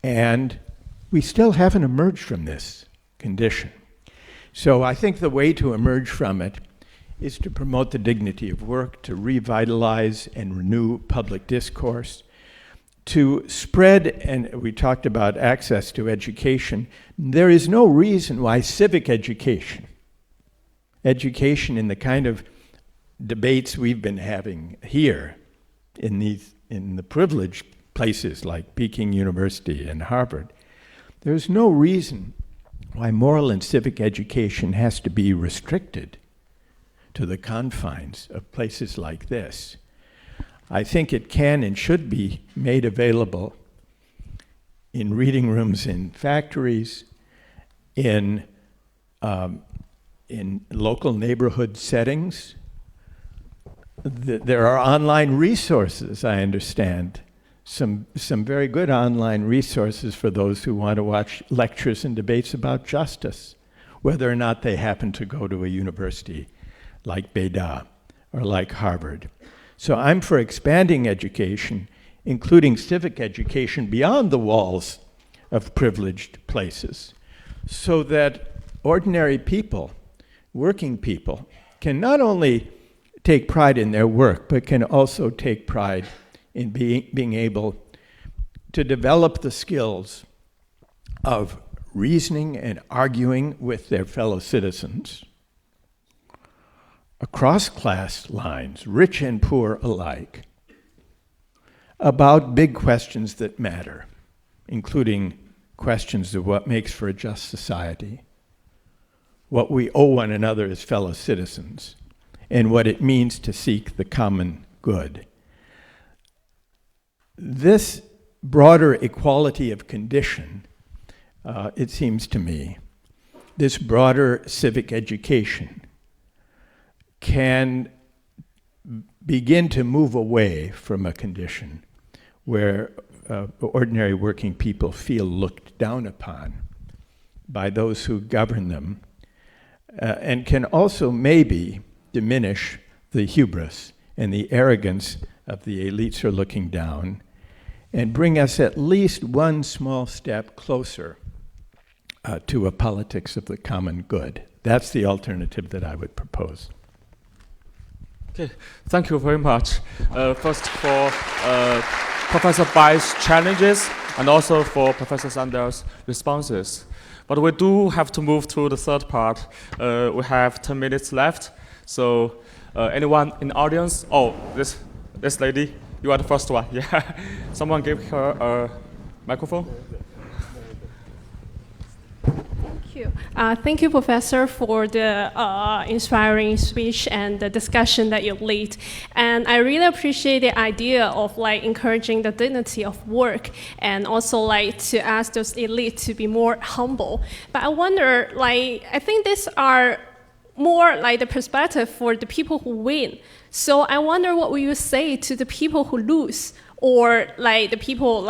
and we still haven't emerged from this condition. So I think the way to emerge from it is to promote the dignity of work, to revitalize and renew public discourse, to spread, and we talked about access to education. There is no reason why civic education in the kind of debates we've been having here in the privileged places like Peking University and Harvard, there's no reason why moral and civic education has to be restricted to the confines of places like this. I think it can and should be made available in reading rooms in factories, in local neighborhood settings. There are online resources, I understand, some very good online resources for those who want to watch lectures and debates about justice, whether or not they happen to go to a university like Beida or like Harvard. So I'm for expanding education, including civic education beyond the walls of privileged places, so that ordinary people, working people, can not only take pride in their work, but can also take pride in being able to develop the skills of reasoning and arguing with their fellow citizens across class lines, rich and poor alike, about big questions that matter, including questions of what makes for a just society, what we owe one another as fellow citizens, and what it means to seek the common good. This broader equality of condition, it seems to me, this broader civic education can begin to move away from a condition where ordinary working people feel looked down upon by those who govern them, and can also maybe diminish the hubris and the arrogance of the elites who are looking down, and bring us at least one small step closer to a politics of the common good. That's the alternative that I would propose. Okay, thank you very much. First for Professor Bai's challenges and also for Professor Sandel's responses. But we do have to move to the third part. We have 10 minutes left. So anyone in the audience? Oh, this lady, you are the first one. Yeah, someone give her a microphone. Thank you, Professor, for the inspiring speech and the discussion that you lead. And I really appreciate the idea of encouraging the dignity of work, and also to ask those elites to be more humble. But I wonder, I think these are more the perspective for the people who win. So I wonder what will you say to the people who lose, or the people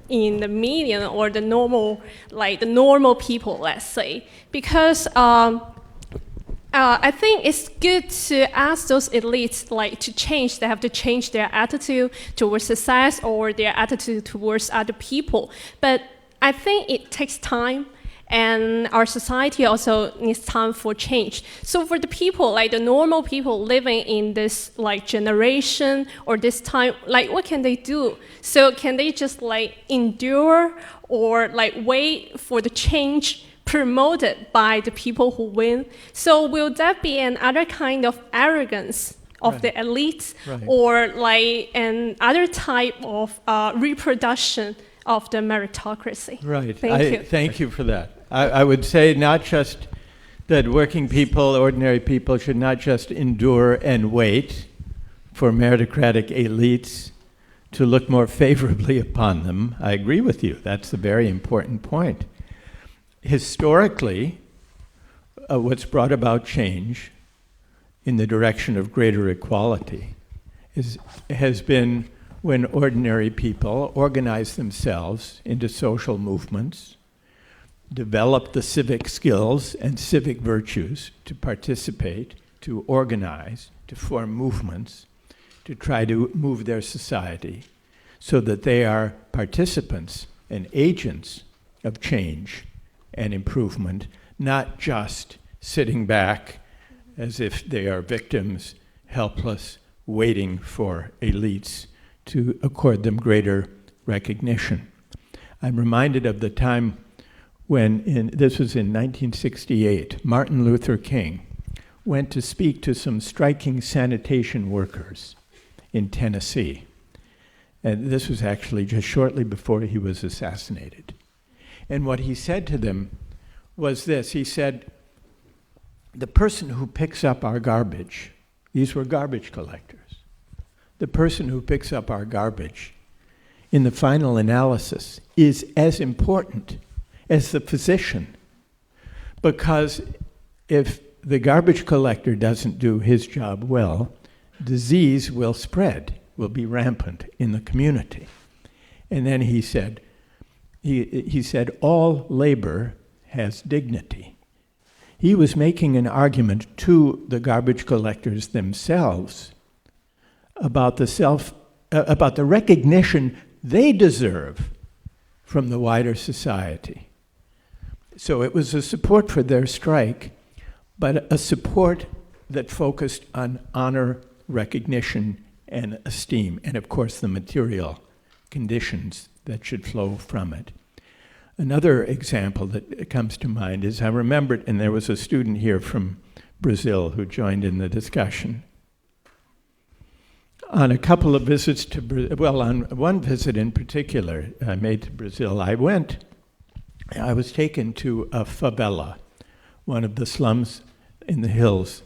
in the median, or the normal people, let's say, because I think it's good to ask those elites to change. They have to change their attitude towards success or their attitude towards other people. But I think it takes time, and our society also needs time for change. So for the people, the normal people living in this generation or this time, what can they do? So can they just endure, or wait for the change promoted by the people who win? So will that be another kind of arrogance of the elites, or another type of reproduction of the meritocracy? Right. Thank you. Thank you for that. I would say not just that working people, ordinary people, should not just endure and wait for meritocratic elites to look more favorably upon them. I agree with you. That's a very important point. Historically, what's brought about change in the direction of greater equality has been when ordinary people organize themselves into social movements, develop the civic skills and civic virtues to participate, to organize, to form movements, to try to move their society so that they are participants and agents of change and improvement, not just sitting back as if they are victims, helpless, waiting for elites to accord them greater recognition. I'm reminded of the time when, this was in 1968, Martin Luther King went to speak to some striking sanitation workers in Tennessee. And this was actually just shortly before he was assassinated. And what he said to them was this. He said, the person who picks up our garbage, these were garbage collectors, the person who picks up our garbage in the final analysis is as important as the physician. Because if the garbage collector doesn't do his job well, disease will spread, will be rampant in the community. And then he said, all labor has dignity. He was making an argument to the garbage collectors themselves about the recognition they deserve from the wider society. So it was a support for their strike, but a support that focused on honor, recognition, and esteem, and of course the material conditions that should flow from it. Another example that comes to mind is I remembered, and there was a student here from Brazil who joined in the discussion. On a couple of visits to Brazil, on one visit in particular I made to Brazil, I was taken to a favela, one of the slums in the hills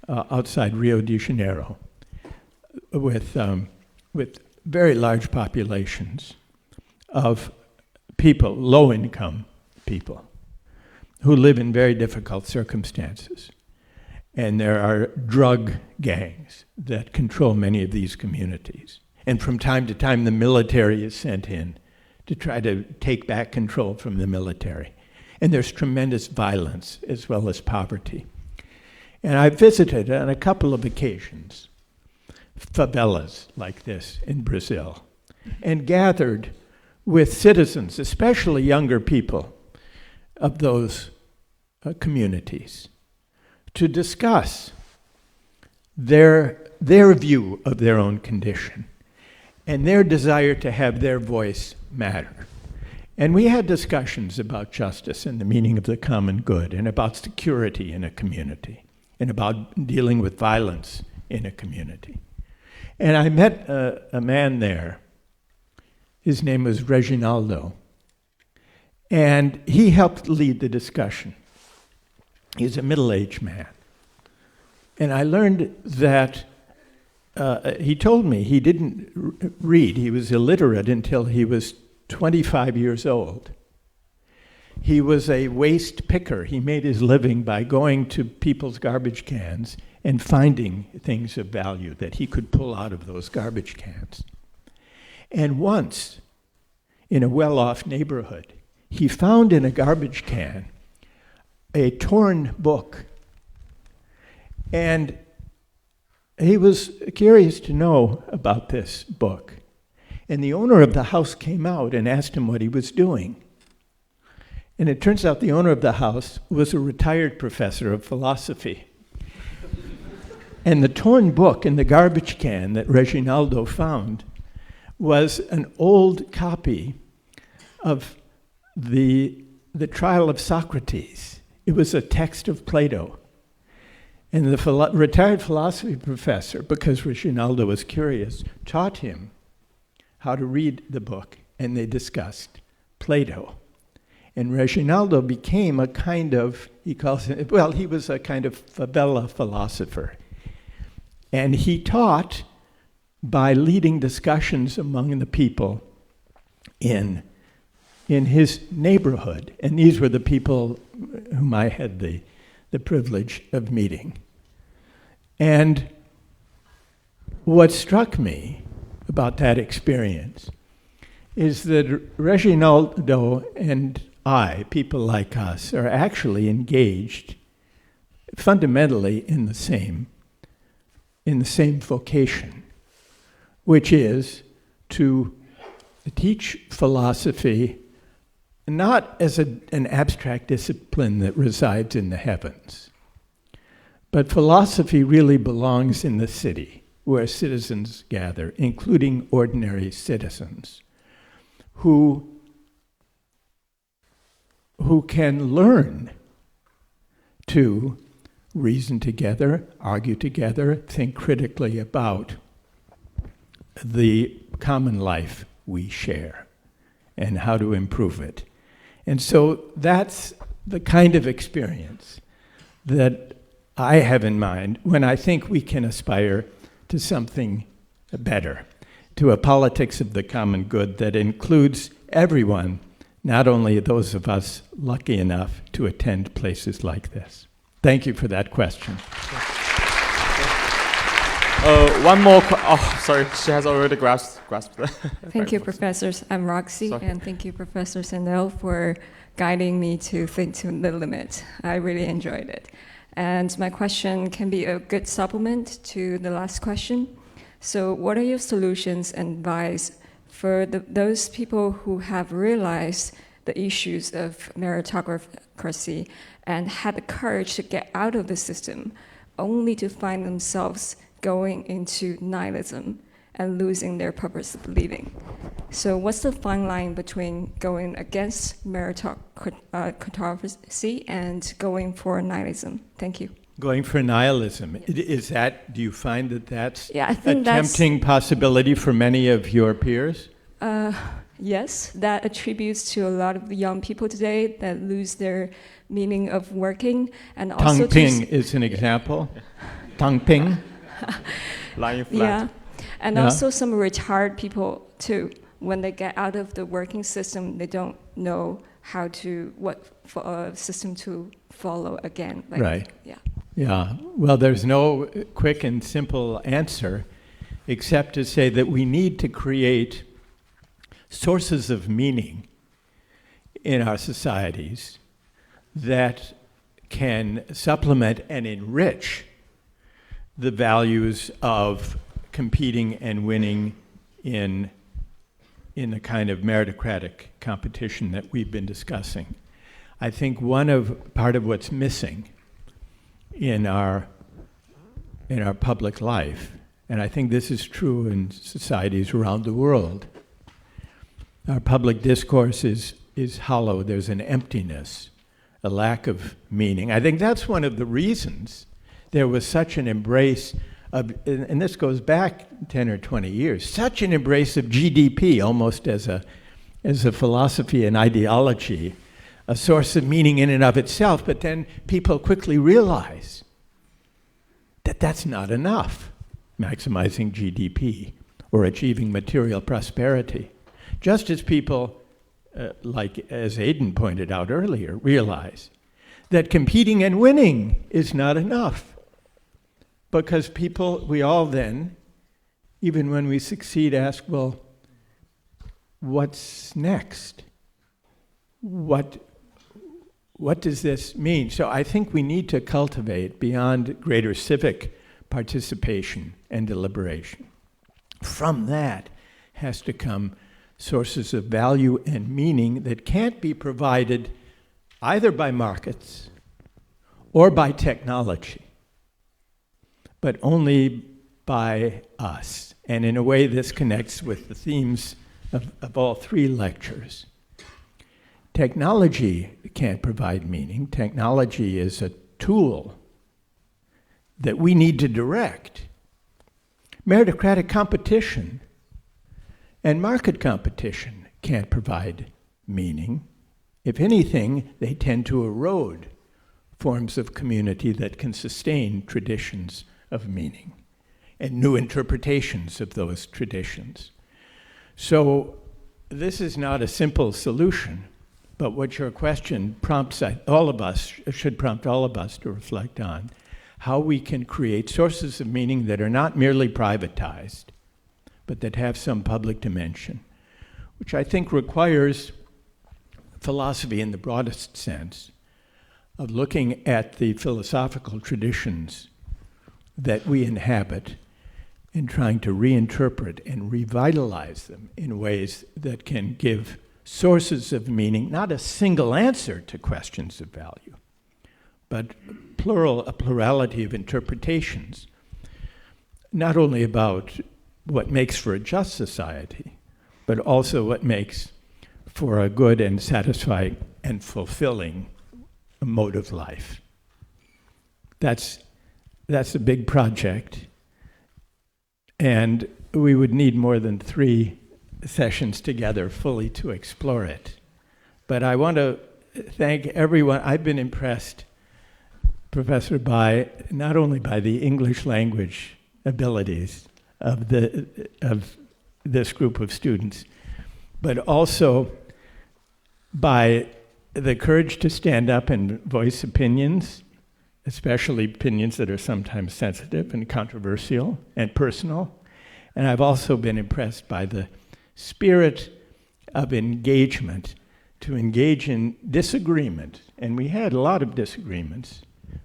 outside Rio de Janeiro, with very large populations of people, low-income people, who live in very difficult circumstances. And there are drug gangs that control many of these communities. And from time to time, the military is sent in to try to take back control from the military. And there's tremendous violence as well as poverty. And I visited on a couple of occasions favelas like this in Brazil and gathered with citizens, especially younger people of those communities, to discuss their view of their own condition and their desire to have their voice matter. And we had discussions about justice and the meaning of the common good, and about security in a community, and about dealing with violence in a community. And I met a man there. His name was Reginaldo. And he helped lead the discussion. He's a middle-aged man. And I learned that he told me he didn't read. He was illiterate until he was 25 years old. He was a waste picker. He made his living by going to people's garbage cans and finding things of value that he could pull out of those garbage cans. And once, in a well-off neighborhood, he found in a garbage can a torn book. And he was curious to know about this book. And the owner of the house came out and asked him what he was doing. And it turns out the owner of the house was a retired professor of philosophy. And the torn book in the garbage can that Reginaldo found was an old copy of the Trial of Socrates. It was a text of Plato. And the retired philosophy professor, because Reginaldo was curious, taught him how to read the book, and they discussed Plato. And Reginaldo became a kind of, he was a kind of favela philosopher. And he taught by leading discussions among the people in his neighborhood. And these were the people whom I had the privilege of meeting. And what struck me about that experience is that Reginaldo and I, people like us, are actually engaged fundamentally in the same vocation, which is to teach philosophy not as an abstract discipline that resides in the heavens, but philosophy really belongs in the city, where citizens gather, including ordinary citizens, who can learn to reason together, argue together, think critically about the common life we share and how to improve it. And so that's the kind of experience that I have in mind when I think we can aspire to something better, to a politics of the common good that includes everyone, not only those of us lucky enough to attend places like this. Thank you for that question. One more. Sorry, she has already grasped that. Thank you, professors. I'm Roxy, Sorry. and thank you, Professor Sandel, for guiding me to think to the limit. I really enjoyed it. And my question can be a good supplement to the last question. So what are your solutions and advice for those people who have realized the issues of meritocracy and had the courage to get out of the system, only to find themselves going into nihilism and losing their purpose of living? So what's the fine line between going against meritocracy and going for nihilism? Thank you. Going for nihilism, is that, do you find that that's I think a tempting possibility for many of your peers? Yes, that attributes to a lot of the young people today that lose their meaning of working, and also Tangping is an example. Tangping. Lying flat. Yeah, and also some retired people too. When they get out of the working system, they don't know what system to follow again. Right. Yeah. Yeah. Well, there's no quick and simple answer, except to say that we need to create sources of meaning in our societies that can supplement and enrich the values of competing and winning in the kind of meritocratic competition that we've been discussing. I think part of what's missing in our public life, and I think this is true in societies around the world, our public discourse is hollow. There's an emptiness, a lack of meaning. I think that's one of the reasons there was such an embrace of, and this goes back 10 or 20 years, such an embrace of GDP almost as a philosophy and ideology, a source of meaning in and of itself, but then people quickly realize that that's not enough, maximizing GDP or achieving material prosperity. Just as people, like as Aidan pointed out earlier, realize that competing and winning is not enough. Because we all then, even when we succeed, ask, well, what's next? What does this mean? So I think we need to cultivate beyond greater civic participation and deliberation. From that has to come sources of value and meaning that can't be provided either by markets or by technology, but only by us. And in a way, this connects with the themes of all three lectures. Technology can't provide meaning. Technology is a tool that we need to direct. Meritocratic competition and market competition can't provide meaning. If anything, they tend to erode forms of community that can sustain traditions of meaning. and new interpretations of those traditions. So this is not a simple solution, but what your question prompts all of us, should prompt all of us to reflect on, how we can create sources of meaning that are not merely privatized, but that have some public dimension, which I think requires philosophy in the broadest sense of looking at the philosophical traditions that we inhabit and trying to reinterpret and revitalize them in ways that can give sources of meaning, not a single answer to questions of value, but a plurality of interpretations, not only about what makes for a just society, but also what makes for a good and satisfying and fulfilling mode of life. That's a big project, and we would need more than 3 sessions together fully to explore it. But I want to thank everyone. I've been impressed, Professor, not only by the English language abilities of this group of students, but also by the courage to stand up and voice opinions, especially opinions that are sometimes sensitive and controversial and personal. And I've also been impressed by the spirit of engagement, to engage in disagreement. And we had a lot of disagreements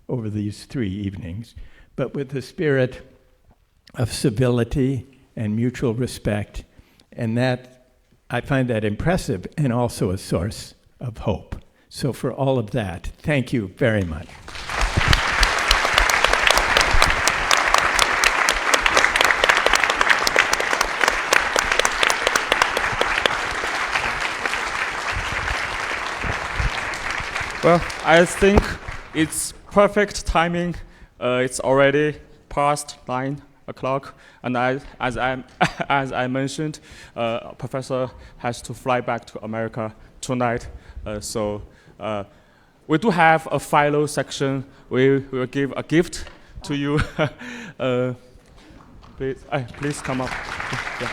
over these 3 evenings, but with the spirit of civility and mutual respect. And that, I find that impressive and also a source of hope. So for all of that, thank you very much. Well, I think it's perfect timing. It's already past 9 o'clock, and as I mentioned, Professor has to fly back to America tonight. So we do have a final section. We will give a gift to you. Please come up. Yeah.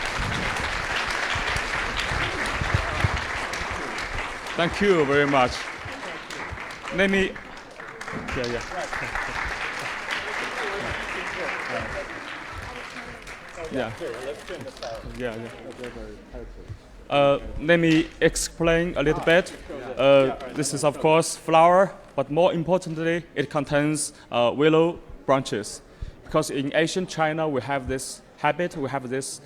Thank you very much. Let me. Let me explain a little bit. This is, of course, flower, but more importantly, it contains willow branches. Because in ancient China, we have this habit, we have this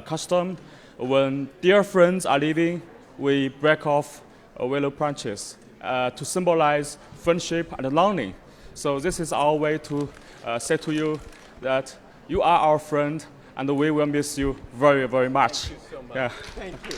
custom. When dear friends are leaving, we break off willow branches to symbolize friendship and longing. So this is our way to say to you that you are our friend, and we will miss you very, very much. Thank you so much. Yeah. Thank you.